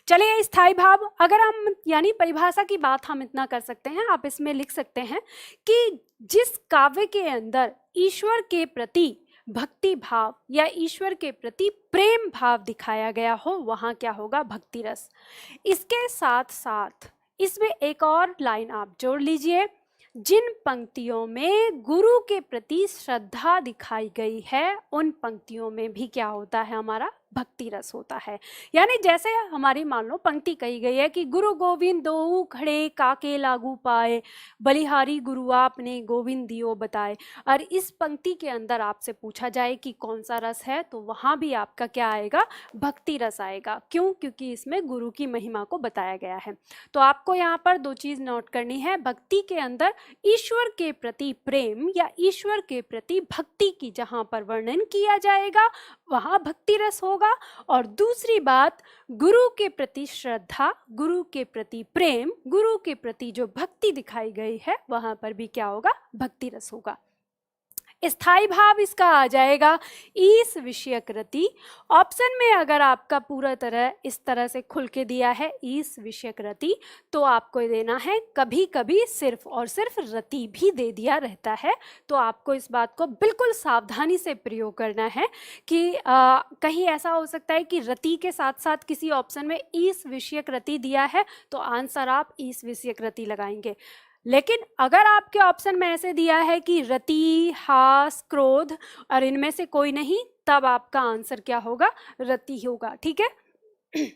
चलिए स्थायी भाव, अगर हम यानी परिभाषा की बात हम इतना कर सकते हैं, आप इसमें लिख सकते हैं कि जिस काव्य के अंदर ईश्वर के प्रति भक्ति भाव या ईश्वर के प्रति प्रेम भाव दिखाया गया हो, वहाँ क्या होगा, भक्ति रस। इसके साथ साथ इसमें एक और लाइन आप जोड़ लीजिए, जिन पंक्तियों में गुरु के प्रति श्रद्धा दिखाई गई है, उन पंक्तियों में भी क्या होता है, हमारा भक्ति रस होता है। यानी जैसे हमारी मान लो पंक्ति कही गई है कि गुरु गोविंद दोऊ खड़े काके लागू पाए, बलिहारी गुरु आपने गोविंद दियो बताए, और इस पंक्ति के अंदर आपसे पूछा जाए कि कौन सा रस है, तो वहाँ भी आपका क्या आएगा, भक्ति रस आएगा। क्यों? क्योंकि इसमें गुरु की महिमा को बताया गया है। तो आपको यहाँ पर दो चीज़ नोट करनी है, भक्ति के अंदर ईश्वर के प्रति प्रेम या ईश्वर के प्रति भक्ति की जहाँ पर वर्णन किया जाएगा वहाँ भक्ति रस होगा, और दूसरी बात गुरु के प्रति श्रद्धा, गुरु के प्रति प्रेम, गुरु के प्रति जो भक्ति दिखाई गई है, वहां पर भी क्या होगा, भक्ति रस होगा। स्थायी भाव इसका आ जाएगा ईश विषयक रति। ऑप्शन में अगर आपका पूरा तरह इस तरह से खुल के दिया है ईश विषयक रति, तो आपको देना है, कभी कभी सिर्फ और सिर्फ रति भी दे दिया रहता है। तो आपको इस बात को बिल्कुल सावधानी से प्रयोग करना है कि कहीं ऐसा हो सकता है कि रति के साथ साथ किसी ऑप्शन में ईश विषयक रति दिया है, तो आंसर आप ईश विषयक रति लगाएंगे। लेकिन अगर आपके ऑप्शन में ऐसे दिया है कि रति, हास, क्रोध और इनमें से कोई नहीं, तब आपका आंसर क्या होगा, रति होगा। ठीक है,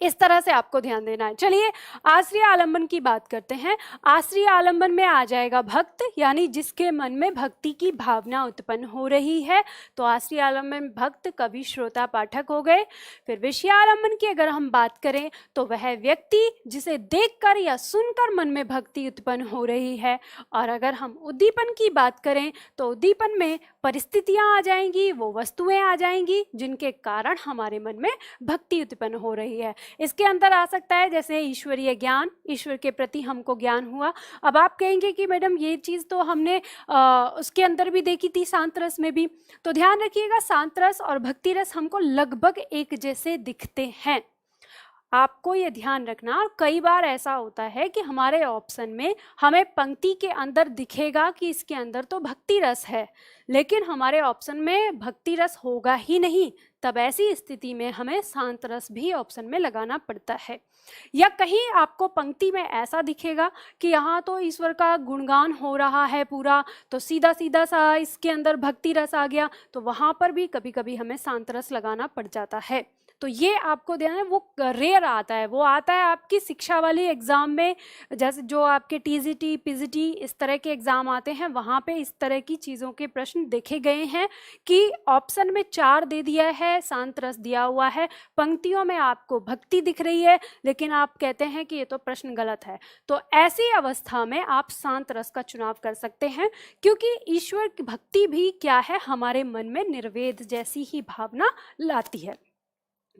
इस तरह से आपको ध्यान देना है। चलिए आश्रय आलंबन की बात करते हैं। आश्रय आलंबन में आ जाएगा भक्त, यानी जिसके मन में भक्ति की भावना उत्पन्न हो रही है, तो आश्रय आलंबन में भक्त, कवि, श्रोता, पाठक हो गए। फिर विषय आलंबन की अगर हम बात करें तो वह व्यक्ति जिसे देखकर या सुनकर मन में भक्ति उत्पन्न हो रही है। और अगर हम उद्दीपन की बात करें तो उद्दीपन में परिस्थितियां आ जाएंगी, वो वस्तुएं आ जाएंगी जिनके कारण हमारे मन में भक्ति उत्पन्न हो रही है। इसके अंदर आ सकता है जैसे ईश्वरीय ज्ञान, ईश्वर के प्रति हमको ज्ञान हुआ। अब आप कहेंगे कि मैडम ये चीज़ तो हमने उसके अंदर भी देखी थी, शांत रस में भी। तो ध्यान रखिएगा, शांत रस और भक्ति रस हमको लगभग एक जैसे दिखते हैं, आपको ये ध्यान रखना। और कई बार ऐसा होता है कि हमारे ऑप्शन में हमें पंक्ति के अंदर दिखेगा कि इसके अंदर तो भक्ति रस है, लेकिन हमारे ऑप्शन में भक्ति रस होगा ही नहीं, तब ऐसी स्थिति में हमें शांत रस भी ऑप्शन में लगाना पड़ता है। या कहीं आपको पंक्ति में ऐसा दिखेगा कि यहाँ तो ईश्वर का गुणगान हो रहा है पूरा, तो सीधा सीधा सा इसके अंदर भक्ति रस आ गया, तो वहाँ पर भी कभी कभी हमें शांत रस लगाना पड़ जाता है। तो ये आपको ध्यान है, वो रेयर आता है, वो आता है आपकी शिक्षा वाली एग्ज़ाम में, जैसे जो आपके टीजीटी, पीजीटी इस तरह के एग्ज़ाम आते हैं, वहाँ पे इस तरह की चीज़ों के प्रश्न देखे गए हैं कि ऑप्शन में 4 दे दिया है, शांत रस दिया हुआ है, पंक्तियों में आपको भक्ति दिख रही है, लेकिन आप कहते हैं कि ये तो प्रश्न गलत है। तो ऐसी अवस्था में आप शांत रस का चुनाव कर सकते हैं, क्योंकि ईश्वर की भक्ति भी क्या है, हमारे मन में निर्वेद जैसी ही भावना लाती है।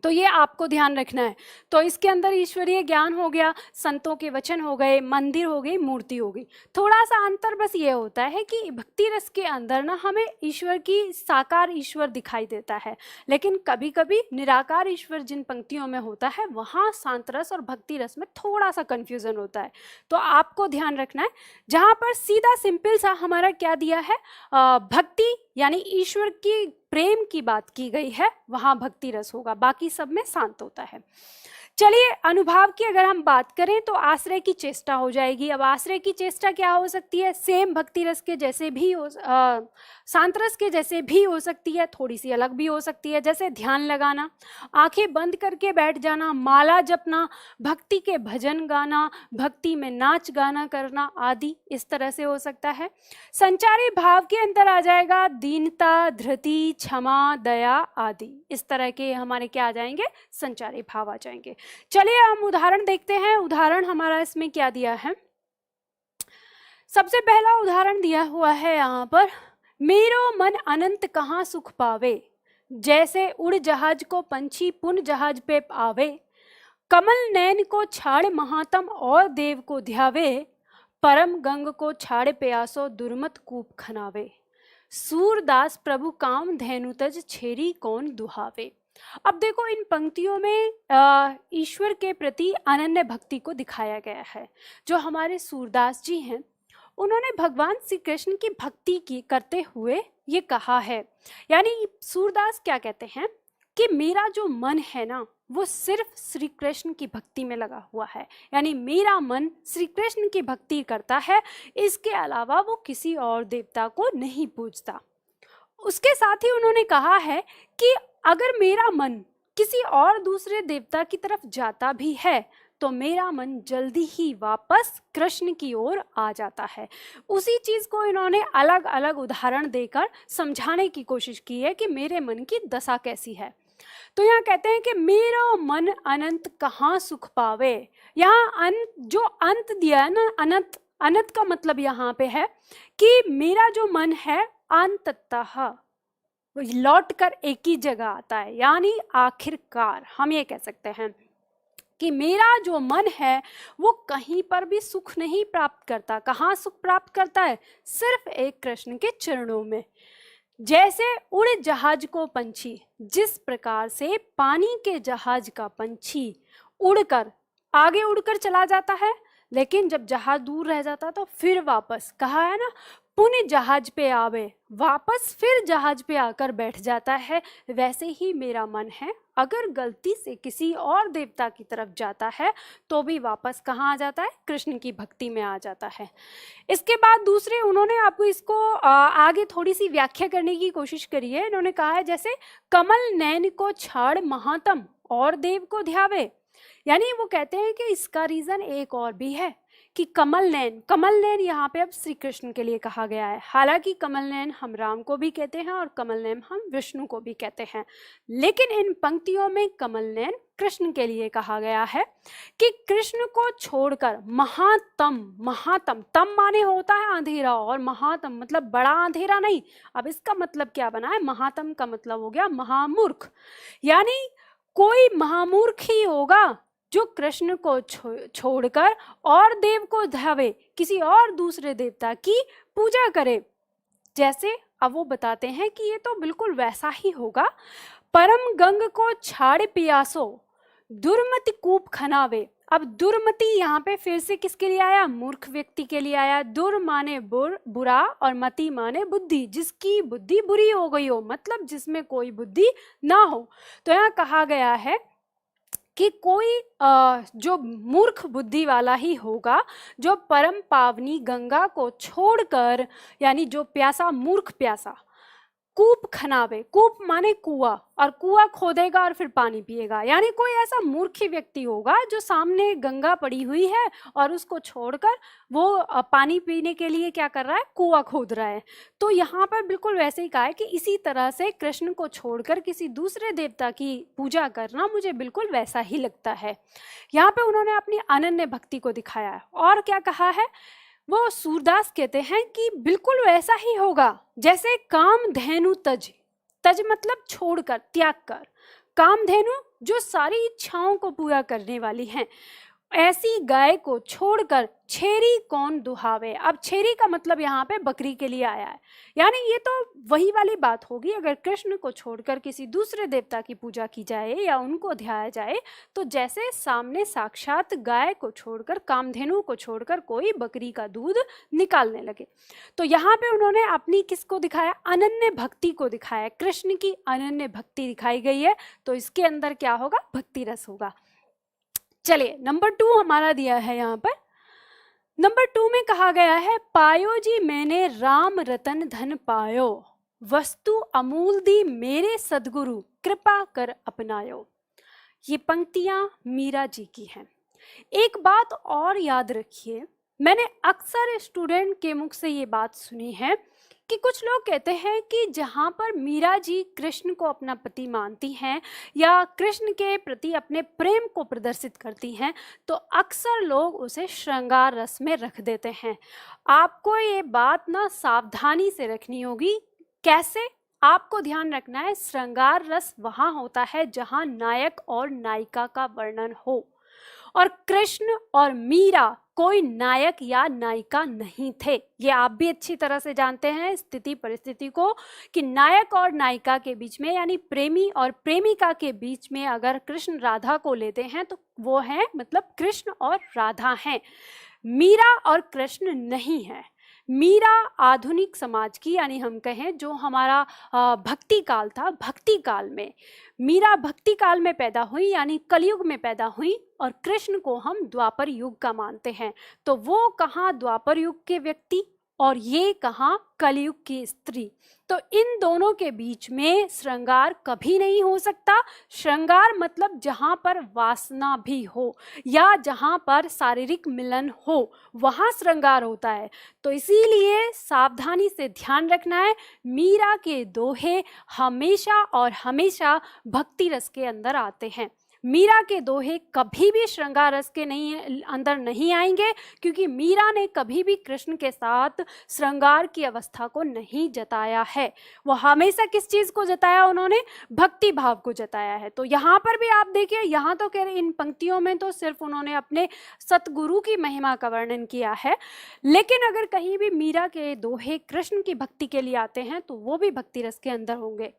तो ये आपको ध्यान रखना है। तो इसके अंदर ईश्वरीय ज्ञान हो गया, संतों के वचन हो गए, मंदिर हो गई, मूर्ति हो गई। थोड़ा सा अंतर बस ये होता है कि भक्ति रस के अंदर ना हमें ईश्वर की साकार ईश्वर दिखाई देता है, लेकिन कभी कभी निराकार ईश्वर जिन पंक्तियों में होता है वहाँ शांत रस और भक्ति रस में थोड़ा सा कन्फ्यूजन होता है। तो आपको ध्यान रखना है, जहाँ पर सीधा सिंपल सा हमारा क्या दिया है, भक्ति यानी ईश्वर की प्रेम की बात की गई है, वहाँ भक्ति रस होगा, बाकी सब में शांत होता है। चलिए अनुभाव की अगर हम बात करें तो आश्रय की चेष्टा हो जाएगी। अब आश्रय की चेष्टा क्या हो सकती है? सेम भक्ति रस के जैसे भी हो, शांत रस के जैसे भी हो सकती है, थोड़ी सी अलग भी हो सकती है, जैसे ध्यान लगाना, आंखें बंद करके बैठ जाना, माला जपना, भक्ति के भजन गाना, भक्ति में नाच गाना करना आदि, इस तरह से हो सकता है। संचारी भाव के अंदर आ जाएगा दीनता, धृति, क्षमा, दया आदि, इस तरह के हमारे क्या आ जाएंगे? संचारी भाव आ जाएंगे। चलिए हम उदाहरण देखते हैं। उदाहरण हमारा इसमें क्या दिया है? सबसे पहला उदाहरण दिया हुआ है यहाँ पर, मेरो मन अनंत कहाँ सुख पावे, जैसे उड़ जहाज को पंछी पुन जहाज पे आवे, कमल नैन को छाड़ महात्म और देव को ध्यावे, परम गंग को छाड़ प्यासो दुर्मत कूप खनावे, सूरदास प्रभु काम धेनु तज छेरी कौन दुहावे। अब देखो इन पंक्तियों में ईश्वर के प्रति अनन्य भक्ति को दिखाया गया है। जो हमारे सूरदास जी हैं उन्होंने भगवान श्री कृष्ण की भक्ति की करते हुए ये कहा है, यानी सूरदास क्या कहते हैं कि मेरा जो मन है ना वो सिर्फ श्री कृष्ण की भक्ति में लगा हुआ है, यानी मेरा मन श्री कृष्ण की भक्ति करता है, इसके अलावा वो किसी और देवता को नहीं पूजता। उसके साथ ही उन्होंने कहा है कि अगर मेरा मन किसी और दूसरे देवता की तरफ जाता भी है तो मेरा मन जल्दी ही वापस कृष्ण की ओर आ जाता है। उसी चीज को इन्होंने अलग अलग उदाहरण देकर समझाने की कोशिश की है कि मेरे मन की दशा कैसी है। तो यहाँ कहते हैं कि मेरा मन अनंत कहाँ सुख पावे। यहाँ जो अंत दिया है ना, अनंत, अनंत का मतलब यहाँ पे है कि मेरा जो मन है अंततः लौट कर एक ही जगह आता है, यानी आखिरकार हम ये कह सकते हैं कि मेरा जो मन है वो कहीं पर भी सुख नहीं प्राप्त करता। कहाँ सुख प्राप्त करता है? सिर्फ एक कृष्ण के चरणों में। जैसे उड़ जहाज को पंछी, जिस प्रकार से पानी के जहाज का पंछी उड़कर आगे उड़कर चला जाता है, लेकिन जब जहाज दूर रह जाता तो फिर वापस, कहा है ना, पुण्य जहाज पे आवे, वापस फिर जहाज पे आकर बैठ जाता है, वैसे ही मेरा मन है। अगर गलती से किसी और देवता की तरफ जाता है तो भी वापस कहाँ आ जाता है? कृष्ण की भक्ति में आ जाता है। इसके बाद दूसरे उन्होंने आपको इसको आगे थोड़ी सी व्याख्या करने की कोशिश करी है। इन्होंने कहा है जैसे कमल नैन को छाड़ महात्म और देव को ध्यावे, यानी वो कहते हैं कि इसका रीजन एक और भी है कि कमल नैन यहाँ पे अब श्री कृष्ण के लिए कहा गया है। हालांकि कमल नैन हम राम को भी कहते हैं और कमल नैन हम विष्णु को भी कहते हैं, लेकिन इन पंक्तियों में कमल नैन कृष्ण के लिए कहा गया है कि कृष्ण को छोड़कर महातम तम माने होता है अंधेरा, और महातम मतलब बड़ा अंधेरा नहीं। अब इसका मतलब क्या बना है? महातम का मतलब हो गया महामूर्ख, यानी कोई महामूर्ख ही होगा जो कृष्ण को छोड़कर और देव को ध्यावे, किसी और दूसरे देवता की पूजा करे। जैसे अब वो बताते हैं कि ये तो बिल्कुल वैसा ही होगा, परम गंग को छाड़ पियासो दुर्मति कूप खनावे। अब दुर्मति यहाँ पे फिर से किसके लिए आया? मूर्ख व्यक्ति के लिए आया। दुर माने बुरा और मति माने बुद्धि, जिसकी बुद्धि बुरी हो गई हो, मतलब जिसमें कोई बुद्धि ना हो। तो यहाँ कहा गया है कि कोई जो मूर्ख बुद्धि वाला ही होगा जो परम पावनी गंगा को छोड़कर, यानी जो प्यासा, मूर्ख प्यासा, कूप खनावे, कूप माने कुआ, और कुआ खोदेगा और फिर पानी पिएगा, यानी कोई ऐसा मूर्ख व्यक्ति होगा जो सामने गंगा पड़ी हुई है और उसको छोड़कर वो पानी पीने के लिए क्या कर रहा है? कुआ खोद रहा है। तो यहाँ पर बिल्कुल वैसे ही कहा है कि इसी तरह से कृष्ण को छोड़कर किसी दूसरे देवता की पूजा करना मुझे बिल्कुल वैसा ही लगता है। यहाँ पे उन्होंने अपनी अनन्य भक्ति को दिखाया है। और क्या कहा है? वो सूरदास कहते हैं कि बिल्कुल वैसा ही होगा जैसे कामधेनु तज, तज मतलब छोड़कर, त्याग कर, कामधेनु जो सारी इच्छाओं को पूरा करने वाली हैं, ऐसी गाय को छोड़कर छेरी कौन दुहावे। अब छेरी का मतलब यहाँ पे बकरी के लिए आया है, यानी ये तो वही वाली बात होगी, अगर कृष्ण को छोड़कर किसी दूसरे देवता की पूजा की जाए या उनको ध्याया जाए तो जैसे सामने साक्षात गाय को छोड़कर, कामधेनु को छोड़कर कोई बकरी का दूध निकालने लगे। तो यहाँ पे उन्होंने अपनी किसको दिखाया? अनन्य भक्ति को दिखाया। कृष्ण की अनन्य भक्ति दिखाई गई है, तो इसके अंदर क्या होगा? भक्ति रस होगा। चलिए नंबर 2 हमारा दिया है यहाँ पर। नंबर 2 में कहा गया है, पायो जी मैंने राम रतन धन पायो, वस्तु अमूल दी मेरे सदगुरु, कृपा कर अपनायो। ये पंक्तियां मीरा जी की हैं। एक बात और याद रखिए, मैंने अक्सर स्टूडेंट के मुख से ये बात सुनी है कि कुछ लोग कहते हैं कि जहाँ पर मीरा जी कृष्ण को अपना पति मानती हैं या कृष्ण के प्रति अपने प्रेम को प्रदर्शित करती हैं, तो अक्सर लोग उसे श्रृंगार रस में रख देते हैं। आपको ये बात ना सावधानी से रखनी होगी। कैसे? आपको ध्यान रखना है, श्रृंगार रस वहाँ होता है जहाँ नायक और नायिका का वर्णन हो, और कृष्ण और मीरा कोई नायक या नायिका नहीं थे। ये आप भी अच्छी तरह से जानते हैं स्थिति परिस्थिति को, कि नायक और नायिका के बीच में यानी प्रेमी और प्रेमिका के बीच में अगर कृष्ण राधा को लेते हैं तो वो हैं मतलब कृष्ण और राधा हैं, मीरा और कृष्ण नहीं है। मीरा आधुनिक समाज की यानी हम कहें जो हमारा भक्ति काल था, भक्ति काल में मीरा भक्ति काल में पैदा हुई यानी कलयुग में पैदा हुई, और कृष्ण को हम द्वापर युग का मानते हैं। तो वो कहाँ द्वापर युग के व्यक्ति और ये कहाँ कलयुग की स्त्री। तो इन दोनों के बीच में श्रृंगार कभी नहीं हो सकता। श्रृंगार मतलब जहाँ पर वासना भी हो या जहाँ पर शारीरिक मिलन हो, वहाँ श्रृंगार होता है। तो इसीलिए सावधानी से ध्यान रखना है, मीरा के दोहे हमेशा और हमेशा भक्ति रस के अंदर आते हैं। मीरा के दोहे कभी भी श्रृंगार रस के अंदर नहीं आएंगे, क्योंकि मीरा ने कभी भी कृष्ण के साथ श्रृंगार की अवस्था को नहीं जताया है। वो हमेशा किस चीज को जताया? उन्होंने भक्ति भाव को जताया है। तो यहाँ पर भी आप देखिए, यहाँ तो कह रहे इन पंक्तियों में तो सिर्फ उन्होंने अपने सतगुरु की महिमा का वर्णन किया है, लेकिन अगर कहीं भी मीरा के दोहे कृष्ण की भक्ति के लिए आते हैं तो वो भी भक्ति रस के अंदर होंगे।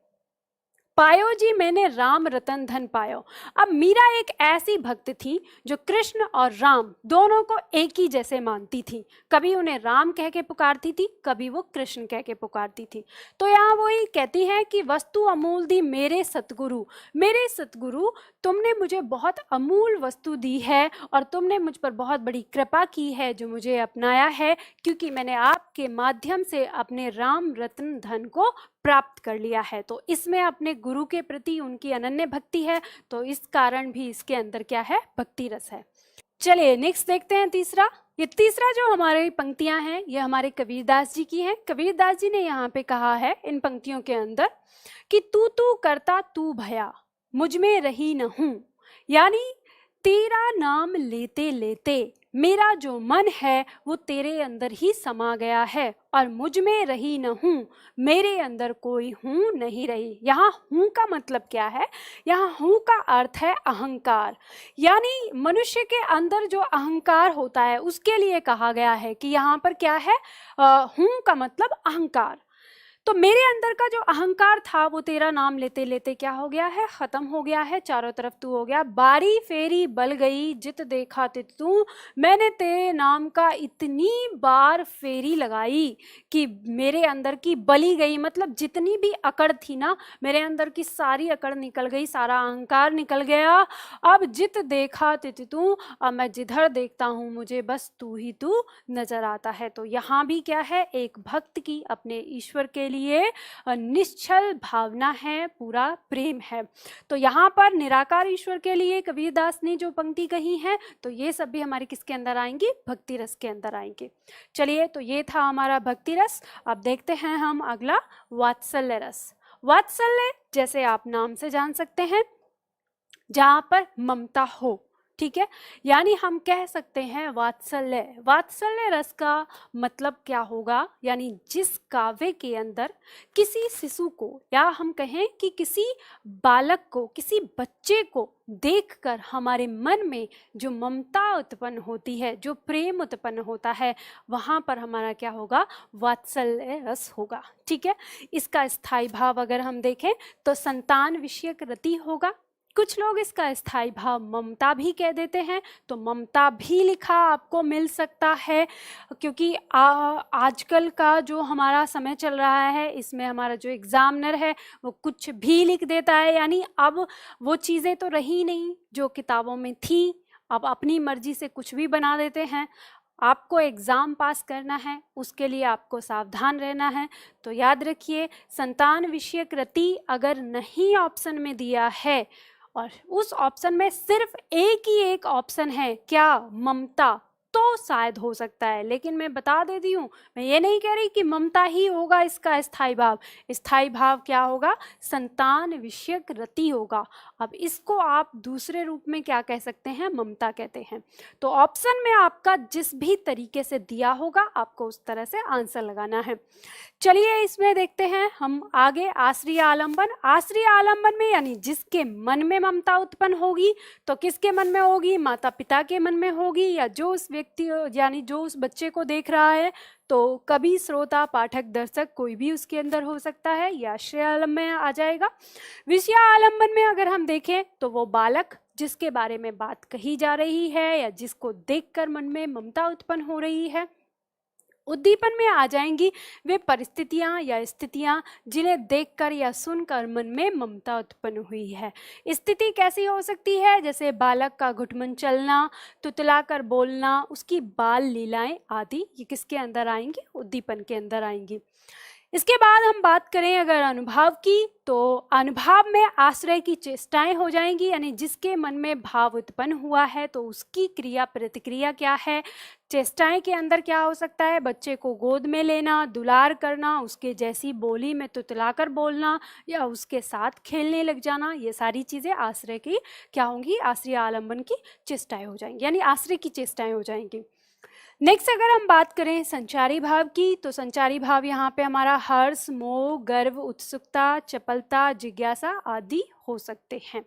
पायो जी मैंने राम रतन धन पायो। अब मीरा एक ऐसी भक्त थी जो कृष्ण और राम दोनों को एक ही जैसे मानती थी। कभी उन्हें राम कह के पुकारती थी, कभी वो कृष्ण कह के पुकारती थी। तो यहाँ वो ही कहती है कि वस्तु अमूल दी मेरे सतगुरु, मेरे सतगुरु तुमने मुझे बहुत अमूल वस्तु दी है और तुमने मुझ पर बहुत बड़ी कृपा की है जो मुझे अपनाया है, क्योंकि मैंने आपके माध्यम से अपने राम रत्न धन को प्राप्त कर लिया है। तो इसमें अपने गुरु के प्रति उनकी अनन्य भक्ति है, तो इस कारण भी इसके अंदर क्या है? भक्ति रस है। चलिए नेक्स्ट देखते हैं तीसरा। ये तीसरा जो हमारी पंक्तियां हैं ये हमारे कबीरदास जी की हैं। कबीरदास जी ने यहाँ पे कहा है इन पंक्तियों के अंदर कि तू तू करता तू भया, मुझ में रही न हूं, यानी तेरा नाम लेते लेते मेरा जो मन है वो तेरे अंदर ही समा गया है और मुझ में रही न हूँ, मेरे अंदर कोई हूँ नहीं रही। यहाँ हूँ का मतलब क्या है? यहाँ हूँ का अर्थ है अहंकार, यानी मनुष्य के अंदर जो अहंकार होता है उसके लिए कहा गया है कि यहाँ पर क्या है? हूँ का मतलब अहंकार। तो मेरे अंदर का जो अहंकार था वो तेरा नाम लेते लेते क्या हो गया है? खत्म हो गया है, चारों तरफ तू हो गया। बारी फेरी बल गई जित देखा तित तू, मैंने तेरे नाम का इतनी बार फेरी लगाई कि मेरे अंदर की बली गई, मतलब जितनी भी अकड़ थी ना मेरे अंदर की सारी अकड़ निकल गई, सारा अहंकार निकल गया। अब जित देखा तित तू, अब मैं जिधर देखता हूँ मुझे बस तू ही तू नजर आता है। तो यहाँ भी क्या है? एक भक्त की अपने ईश्वर के लिए निश्चल भावना है, पूरा प्रेम है। तो यहाँ पर निराकार ईश्वर के लिए कबीरदास ने जो पंक्ति कही है, तो ये सब भी हमारे किसके अंदर आएंगे? भक्ति रस के अंदर आएंगे। चलिए, तो ये था हमारा भक्ति रस। अब देखते हैं हम अगला वात्सल्य रस। वात्सल्य जैसे आप नाम से जान सकते हैं, जहाँ पर ममता हो, ठीक है, यानी हम कह सकते हैं वात्सल्य। वात्सल्य रस का मतलब क्या होगा? यानी जिस काव्य के अंदर किसी शिशु को या हम कहें कि किसी बालक को, किसी बच्चे को देखकर हमारे मन में जो ममता उत्पन्न होती है, जो प्रेम उत्पन्न होता है, वहाँ पर हमारा क्या होगा? वात्सल्य रस होगा। ठीक है, इसका स्थायी भाव अगर हम देखें तो संतान विषयक रति होगा। कुछ लोग इसका स्थायी भाव ममता भी कह देते हैं, तो ममता भी लिखा आपको मिल सकता है, क्योंकि आजकल का जो हमारा समय चल रहा है इसमें हमारा जो एग्जामिनर है वो कुछ भी लिख देता है, यानी अब वो चीज़ें तो रही नहीं जो किताबों में थी। आप अपनी मर्जी से कुछ भी बना देते हैं। आपको एग्ज़ाम पास करना है, उसके लिए आपको सावधान रहना है। तो याद रखिए, संतान विषयक रति अगर नहीं ऑप्शन में दिया है और उस ऑप्शन में सिर्फ एक ही एक ऑप्शन है, क्या, ममता, तो शायद हो सकता है। लेकिन मैं बता देती हूँ, मैं ये नहीं कह रही कि ममता ही होगा इसका स्थायी भाव। स्थायी भाव क्या होगा? संतान विषयक रति होगा। अब इसको आप दूसरे रूप में क्या कह सकते हैं? ममता कहते हैं। तो ऑप्शन में आपका जिस भी तरीके से दिया होगा, आपको उस तरह से आंसर लगाना है। चलिए इसमें देखते हैं हम आगे। आश्रय आलंबन। आश्रय आलंबन में यानी जिसके मन में ममता उत्पन्न होगी, तो किसके मन में होगी? माता पिता के मन में होगी, या जो उस व्यक्ति यानी जो उस बच्चे को देख रहा है, तो कवि, श्रोता, पाठक, दर्शक कोई भी उसके अंदर हो सकता है, या आश्रय आलंबन में आ जाएगा। विषय आलंबन में अगर हम देखें तो वो बालक जिसके बारे में बात कही जा रही है या जिसको देखकर मन में ममता उत्पन्न हो रही है। उद्दीपन में आ जाएंगी वे परिस्थितियां या स्थितियां जिन्हें देखकर या सुनकर मन में ममता उत्पन्न हुई है। स्थिति कैसी हो सकती है? जैसे बालक का घुटमन चलना, तुतलाकर बोलना, उसकी बाल लीलाएं आदि, ये किसके अंदर आएंगी? उद्दीपन के अंदर आएंगी। इसके बाद हम बात करें अगर अनुभव की, तो अनुभव में आश्रय की चेष्टाएं हो जाएंगी, यानी जिसके मन में भाव उत्पन्न हुआ है तो उसकी क्रिया प्रतिक्रिया क्या है। चेष्टाएं के अंदर क्या हो सकता है? बच्चे को गोद में लेना, दुलार करना, उसके जैसी बोली में तुतलाकर बोलना, या उसके साथ खेलने लग जाना। ये सारी चीज़ें आश्रय की क्या होंगी? आश्रय आलंबन की चेष्टाएं हो जाएंगी, यानी आश्रय की चेष्टाएं हो जाएंगी। नेक्स्ट अगर हम बात करें संचारी भाव की, तो संचारी भाव यहाँ पे हमारा हर्ष, मोह, गर्व, उत्सुकता, चपलता, जिज्ञासा आदि हो सकते हैं।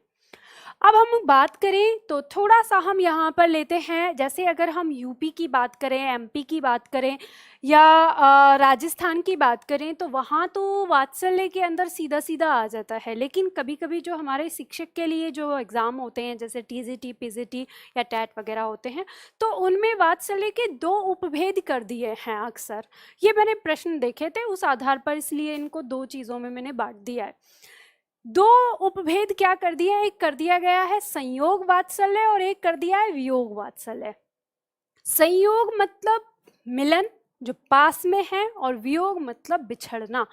अब हम बात करें तो थोड़ा सा हम यहाँ पर लेते हैं, जैसे अगर हम यूपी की बात करें, एमपी की बात करें, या राजस्थान की बात करें, तो वहाँ तो वात्सल्य के अंदर सीधा सीधा आ जाता है। लेकिन कभी कभी जो हमारे शिक्षक के लिए जो एग्ज़ाम होते हैं, जैसे टीजीटी, पीजीटी या टैट वगैरह होते हैं, तो उनमें वात्सल्य के 2 उपभेद कर दिए हैं अक्सर। ये मैंने प्रश्न देखे थे उस आधार पर, इसलिए इनको 2 चीज़ों में मैंने बांट दिया है। 2 उपभेद क्या कर दिया? एक कर दिया गया है संयोग वात्सल्य और एक कर दिया है वियोग वात्सल्य। संयोग मतलब मिलन जो पास में है, और वियोग मतलब बिछड़ना।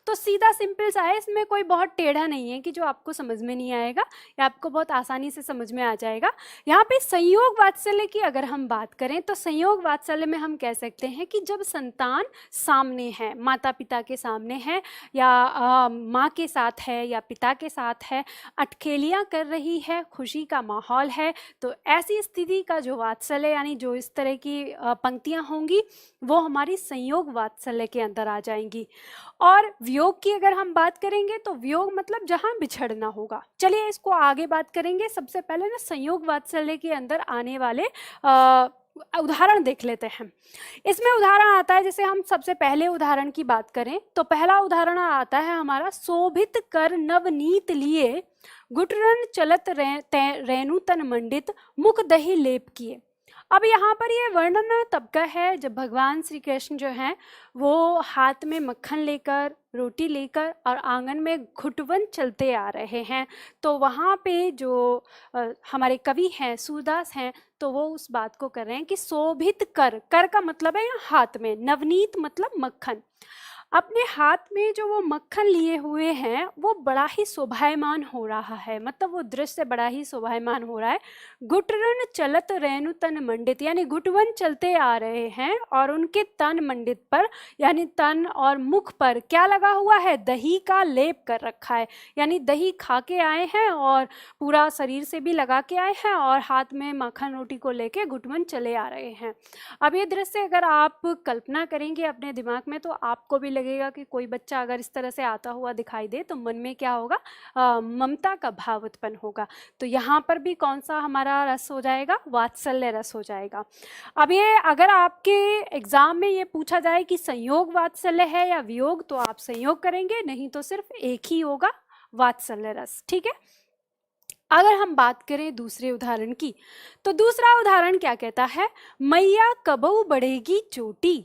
तो सीधा सिंपल सा है, इसमें कोई बहुत टेढ़ा नहीं है कि जो आपको समझ में नहीं आएगा, या आपको बहुत आसानी से समझ में आ जाएगा। यहाँ पे संयोग वात्सल्य की अगर हम बात करें, तो संयोग वात्सल्य में हम कह सकते हैं कि जब संतान सामने है, माता पिता के सामने है, या माँ के साथ है या पिता के साथ है, अटखेलियाँ कर रही है, खुशी का माहौल है, तो ऐसी स्थिति का जो वात्सल्य यानी जो इस तरह की पंक्तियाँ होंगी, वो हमारी संयोग वात्सल्य के अंदर आ जाएंगी। और वियोग की अगर हम बात करेंगे, तो वियोग मतलब जहां बिछड़ना होगा। चलिए इसको आगे बात करेंगे। सबसे पहले ना संयोग वात्सल्य के अंदर आने वाले उदाहरण देख लेते हैं। इसमें उदाहरण आता है, जैसे हम सबसे पहले उदाहरण की बात करें, तो पहला उदाहरण आता है हमारा, शोभित कर नवनीत लिए, गुटरन चलत रेणु तन मंडित, मुख दही लेप किए। अब यहाँ पर ये वर्णन तब का है जब भगवान श्री कृष्ण जो हैं वो हाथ में मक्खन लेकर, रोटी लेकर और आंगन में घुटवन चलते आ रहे हैं। तो वहाँ पे जो हमारे कवि हैं, सूरदास हैं, तो वो उस बात को कर रहे हैं कि शोभित कर, कर का मतलब है यहाँ हाथ में, नवनीत मतलब मक्खन। अपने हाथ में जो वो मक्खन लिए हुए हैं वो बड़ा ही शोभायमान हो रहा है, मतलब वो दृश्य बड़ा ही शोभायमान हो रहा है। गुटरन चलत रेणु तन मंडित, यानी गुटवन चलते आ रहे हैं और उनके तन मंडित पर यानी तन और मुख पर क्या लगा हुआ है? दही का लेप कर रखा है, यानी दही खा के आए हैं और पूरा शरीर से भी लगा के आए हैं और हाथ में मक्खन रोटी को लेके गुटवन चले आ रहे हैं। अब ये दृश्य अगर आप कल्पना करेंगे अपने दिमाग में, तो आपको भी लगेगा कि कोई बच्चा अगर इस तरह से आता हुआ दिखाई दे तो मन में क्या होगा? ममता का भाव उत्पन्न होगा। तो यहाँ पर भी कौन सा हमारा रस हो जाएगा? वात्सल्य रस हो जाएगा। अब ये अगर आपके एग्जाम में ये पूछा जाए कि संयोग वात्सल्य है या वियोग, तो आप संयोग करेंगे, नहीं तो सिर्फ एक ही होगा, वात्सल्य रस। ठीक है। अगर हम बात करें दूसरे उदाहरण की, तो दूसरा उदाहरण क्या कहता है? मैया कबऊ बढ़ेगी चोटी,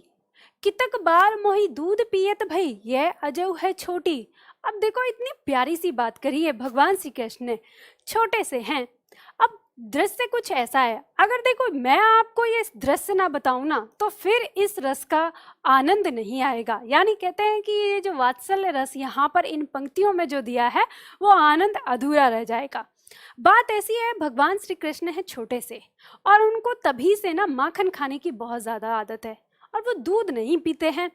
कितक बार मोही दूध पियत भई, यह अजऊ है छोटी। अब देखो इतनी प्यारी सी बात करी है भगवान श्री कृष्ण ने, छोटे से हैं। अब दृश्य कुछ ऐसा है, अगर देखो मैं आपको ये दृश्य ना बताऊं ना तो फिर इस रस का आनंद नहीं आएगा। यानी कहते हैं कि ये जो वात्सल्य रस यहाँ पर इन पंक्तियों में जो दिया है वो आनंद अधूरा रह जाएगा। बात ऐसी है, भगवान श्री कृष्ण है छोटे से और उनको तभी से ना माखन खाने की बहुत ज्यादा आदत है और वो दूध नहीं पीते हैं।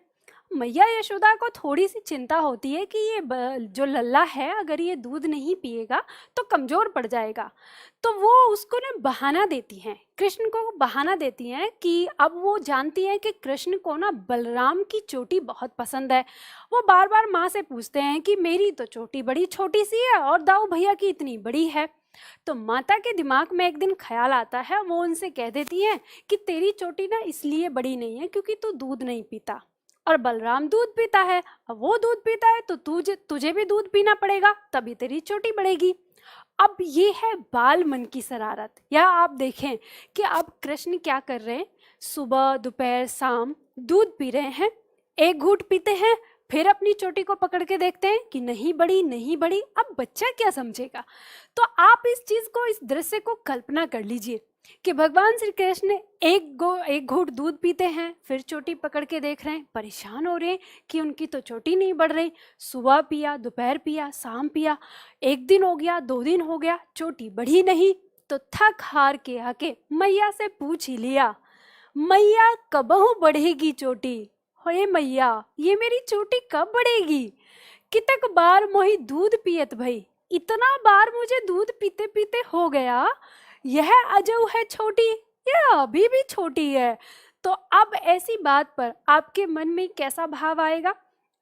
मैया यशोदा को थोड़ी सी चिंता होती है कि ये जो लल्ला है अगर ये दूध नहीं पिएगा तो कमजोर पड़ जाएगा। तो वो उसको ना बहाना देती हैं, कृष्ण को बहाना देती हैं कि अब वो जानती है कि कृष्ण को ना बलराम की चोटी बहुत पसंद है। वो बार बार माँ से पूछते हैं कि मेरी तो चोटी बड़ी छोटी सी है और दाऊ भैया की इतनी बड़ी है। तो माता के दिमाग में एक दिन ख्याल आता है, वो उनसे कह देती है कि तेरी चोटी ना इसलिए बड़ी नहीं है क्योंकि तू दूध नहीं पीता और बलराम दूध पीता है। अब वो दूध पीता है तो तुझे भी दूध पीना पड़ेगा, तभी तेरी चोटी बढ़ेगी। अब ये है बाल मन की शरारत। या आप देखें कि अब कृष्ण क्या कर रहे हैं, सुबह दोपहर शाम दूध पी रहे हैं, एक घूंट पीते हैं, फिर अपनी चोटी को पकड़ के देखते हैं कि नहीं बढ़ी नहीं बढ़ी। अब बच्चा क्या समझेगा। तो आप इस चीज को, इस दृश्य को कल्पना कर लीजिए कि भगवान श्री कृष्ण एक घूंट दूध पीते हैं, फिर चोटी पकड़ के देख रहे हैं, परेशान हो रहे हैं कि उनकी तो चोटी नहीं बढ़ रही। सुबह पिया, दोपहर पिया, शाम पिया, एक दिन हो गया, 2 दिन हो गया, चोटी बढ़ी नहीं। तो थक हार के आके मैया से पूछ ही लिया, मैया कबहू बढ़ेगी चोटी। हे मैया, ये मेरी चोटी कब बढ़ेगी। कितक बार मोही दूध पियत भई, इतना बार मुझे दूध पीते पीते हो गया, यह अजऊ है छोटी, यह अभी भी छोटी है। तो अब ऐसी बात पर आपके मन में कैसा भाव आएगा।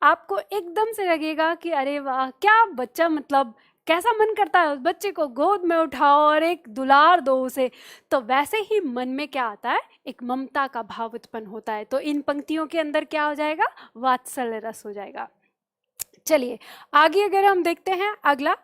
आपको एकदम से लगेगा कि अरे वाह क्या बच्चा, मतलब कैसा मन करता है उस बच्चे को गोद में उठाओ और एक दुलार दो उसे। तो वैसे ही मन में क्या आता है, एक ममता का भाव उत्पन्न होता है। तो इन पंक्तियों के अंदर क्या हो जाएगा, वात्सल्य रस हो जाएगा। चलिए आगे अगर हम देखते हैं, अगला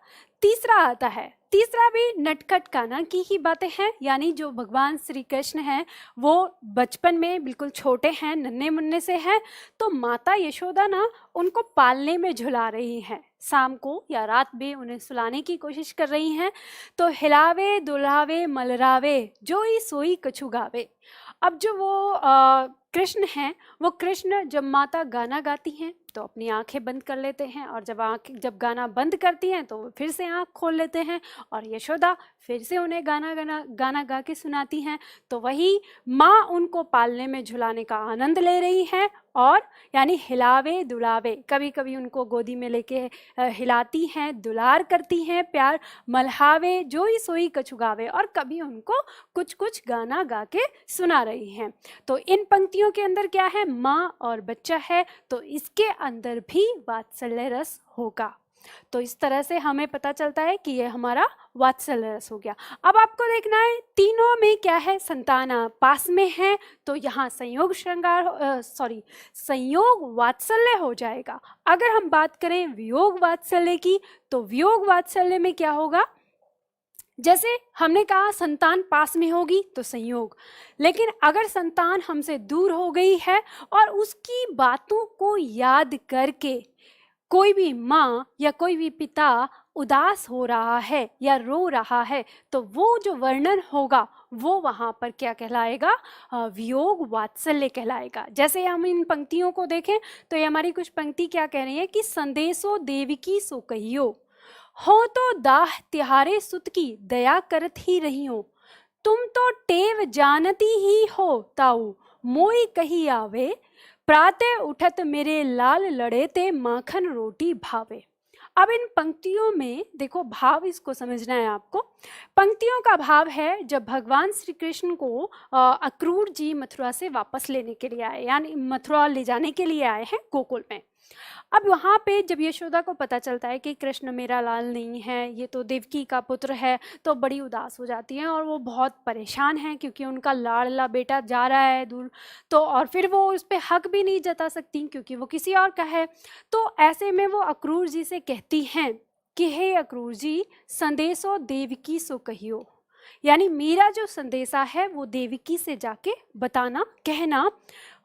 तीसरा आता है। तीसरा भी नटखट कान्हा की ही बातें हैं। यानी जो भगवान श्री कृष्ण हैं वो बचपन में बिल्कुल छोटे हैं, नन्हे मुन्ने से हैं। तो माता यशोदा ना उनको पालने में झुला रही हैं, शाम को या रात में उन्हें सुलाने की कोशिश कर रही हैं। तो हिलावे दुलावे मलरावे जो ही सोई कछु गावे। अब जो वो कृष्ण हैं, वो कृष्ण जब माता गाना गाती हैं तो अपनी आंखें बंद कर लेते हैं, और जब गाना बंद करती हैं तो वो फिर से आंख खोल लेते हैं और यशोदा फिर से उन्हें गाना गा के सुनाती हैं। तो वही माँ उनको पालने में झुलाने का आनंद ले रही हैं, और यानी हिलावे दुलावे, कभी कभी उनको गोदी में लेके हिलाती हैं, दुलार करती हैं, प्यार। मल्हावे जो ही सोई कछु गावे, और कभी उनको कुछ कुछ गाना गा के सुना रही हैं। तो इन पंक्तियों के अंदर क्या है, माँ और बच्चा है, तो इसके अंदर भी वात्सल्य रस होगा। तो इस तरह से हमें पता चलता है कि यह हमारा वात्सल्य रस हो गया। अब आपको देखना है तीनों में क्या है, संताना पास में है तो यहाँ संयोग संयोग वात्सल्य हो जाएगा। अगर हम बात करें वियोग वात्सल्य की, तो वियोग वात्सल्य में क्या होगा, जैसे हमने कहा संतान पास में होगी तो संयोग, लेकिन अगर संतान हमसे दूर हो गई है और उसकी बातों को याद करके कोई भी माँ या कोई भी पिता उदास हो रहा है या रो रहा है, तो वो जो वर्णन होगा वो वहाँ पर क्या कहलाएगा, वियोग वात्सल्य कहलाएगा। जैसे हम इन पंक्तियों को देखें तो ये हमारी कुछ पंक्ति क्या कह रही है कि संदेशो देवकी सो कहियो, हो तो दाह तिहारे सुत की दया करत ही रही हो, तुम तो टेव जानती ही हो ताऊ मोई कही आवे, प्रातः उठत मेरे लाल लड़े ते माखन रोटी भावे। अब इन पंक्तियों में देखो भाव, इसको समझना है आपको। पंक्तियों का भाव है जब भगवान श्री कृष्ण को अक्रूर जी मथुरा से वापस लेने के लिए आए, यानी मथुरा ले जाने के लिए आए हैं गोकुल में। अब वहाँ पे जब यशोदा को पता चलता है कि कृष्ण मेरा लाल नहीं है, ये तो देवकी का पुत्र है, तो बड़ी उदास हो जाती हैं और वो बहुत परेशान हैं क्योंकि उनका लाडला बेटा जा रहा है दूर। तो और फिर वो उस पर हक भी नहीं जता सकती क्योंकि वो किसी और का है। तो ऐसे में वो अक्रूर जी से कहती हैं कि हे अक्रूर जी, संदेशो देवकी सो कहियो, यानी मेरा जो संदेशा है वो देवकी से जाके बताना, कहना।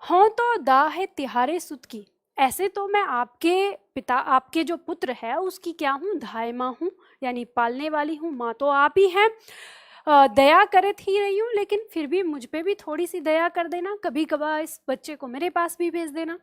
हों तो दाह तिहारे सुत की, ऐसे तो मैं आपके पिता, आपके जो पुत्र है उसकी क्या हूँ, धाय माँ हूँ, यानी पालने वाली हूँ, माँ तो आप ही हैं। दया करत ही रही हूँ, लेकिन फिर भी मुझ पे भी थोड़ी सी दया कर देना, कभी कभार इस बच्चे को मेरे पास भी भेज देना।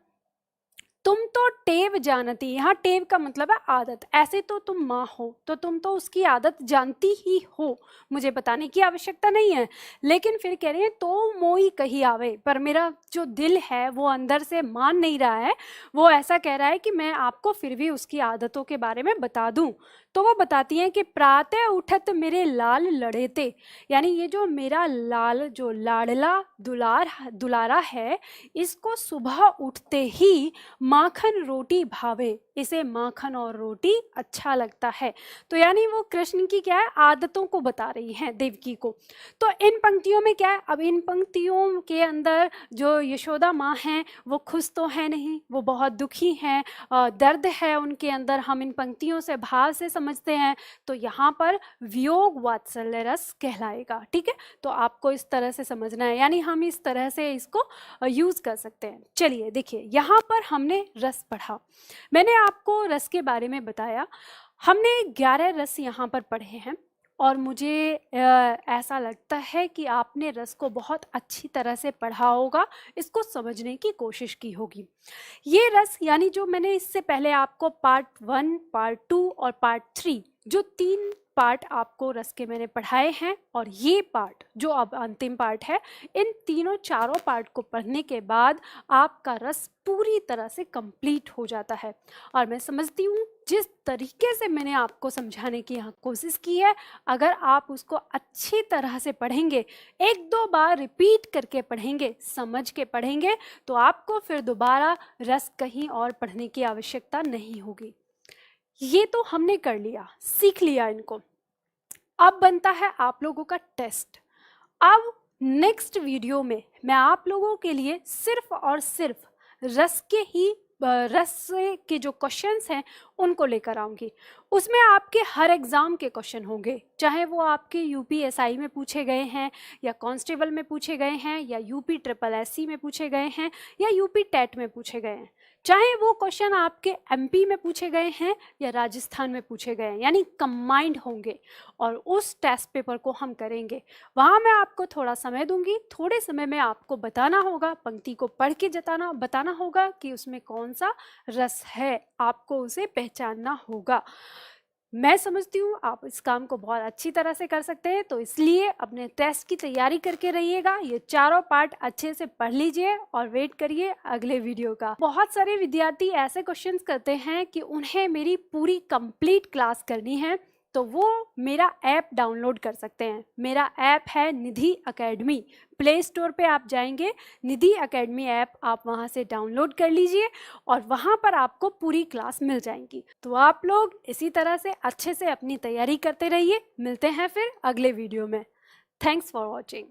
तुम तो टेव जानती, यहाँ टेव का मतलब है आदत। ऐसे तो तुम माँ हो तो तुम तो उसकी आदत जानती ही हो, मुझे बताने की आवश्यकता नहीं है। लेकिन फिर कह रहे हैं तो मोई कही आवे, पर मेरा जो दिल है वो अंदर से मान नहीं रहा है। वो ऐसा कह रहा है कि मैं आपको फिर भी उसकी आदतों के बारे में बता दूं। तो वो बताती हैं कि प्रातः उठत मेरे लाल लड़ेते, यानी ये जो मेरा लाल जो लाडला दुलारा है, इसको सुबह उठते ही माखन रोटी भावे, इसे माखन और रोटी अच्छा लगता है। तो यानी वो कृष्ण की क्या है, आदतों को बता रही हैं देवकी को। तो इन पंक्तियों में क्या है, अब इन पंक्तियों के अंदर जो यशोदा माँ हैं वो खुश तो है नहीं, वो बहुत दुखी हैं, दर्द है उनके अंदर, हम इन पंक्तियों से भाव से समझते हैं। तो यहाँ पर वियोग वात्सल्य रस कहलाएगा। ठीक है, तो आपको इस तरह से समझना है, यानी हम इस तरह से इसको यूज कर सकते हैं। चलिए देखिए, यहाँ पर हमने रस पढ़ा, मैंने आपको रस के बारे में बताया। हमने 11 रस यहाँ पर पढ़े हैं और मुझे ऐसा लगता है कि आपने रस को बहुत अच्छी तरह से पढ़ा होगा, इसको समझने की कोशिश की होगी। ये रस यानी जो मैंने इससे पहले आपको पार्ट 1, पार्ट 2 और पार्ट 3 जो 3 पार्ट आपको रस के मैंने पढ़ाए हैं, और ये पार्ट जो अब अंतिम पार्ट है, इन तीनों चारों पार्ट को पढ़ने के बाद आपका रस पूरी तरह से कंप्लीट हो जाता है। और मैं समझती हूँ जिस तरीके से मैंने आपको समझाने की यहाँ कोशिश की है, अगर आप उसको अच्छी तरह से पढ़ेंगे, 1-2 बार रिपीट करके पढ़ेंगे, समझ के पढ़ेंगे, तो आपको फिर दोबारा रस कहीं और पढ़ने की आवश्यकता नहीं होगी। ये तो हमने कर लिया, सीख लिया इनको। अब बनता है आप लोगों का टेस्ट। अब नेक्स्ट वीडियो में मैं आप लोगों के लिए सिर्फ और सिर्फ रस के जो क्वेश्चंस हैं उनको लेकर आऊँगी। उसमें आपके हर एग्ज़ाम के क्वेश्चन होंगे, चाहे वो आपके यूपीएसआई में पूछे गए हैं, या कांस्टेबल में पूछे गए हैं, या यूपी ट्रिपल एससी में पूछे गए हैं, या यूपी टेट में पूछे गए हैं। चाहे वो क्वेश्चन आपके एमपी में पूछे गए हैं या राजस्थान में पूछे गए हैं, यानी कंबाइंड होंगे। और उस टेस्ट पेपर को हम करेंगे, वहाँ मैं आपको थोड़ा समय दूंगी, थोड़े समय में आपको बताना होगा, पंक्ति को पढ़ के बताना होगा कि उसमें कौन सा रस है, आपको उसे पहचानना होगा। मैं समझती हूँ आप इस काम को बहुत अच्छी तरह से कर सकते हैं, तो इसलिए अपने टेस्ट की तैयारी करके रहिएगा। ये चारों पार्ट अच्छे से पढ़ लीजिए और वेट करिए अगले वीडियो का। बहुत सारे विद्यार्थी ऐसे क्वेश्चंस करते हैं कि उन्हें मेरी पूरी कंप्लीट क्लास करनी है, तो वो मेरा ऐप डाउनलोड कर सकते हैं। मेरा ऐप है निधि एकेडमी, प्ले स्टोर पे आप जाएंगे, निधि एकेडमी ऐप आप वहाँ से डाउनलोड कर लीजिए और वहाँ पर आपको पूरी क्लास मिल जाएंगी। तो आप लोग इसी तरह से अच्छे से अपनी तैयारी करते रहिए। मिलते हैं फिर अगले वीडियो में। Thanks for watching.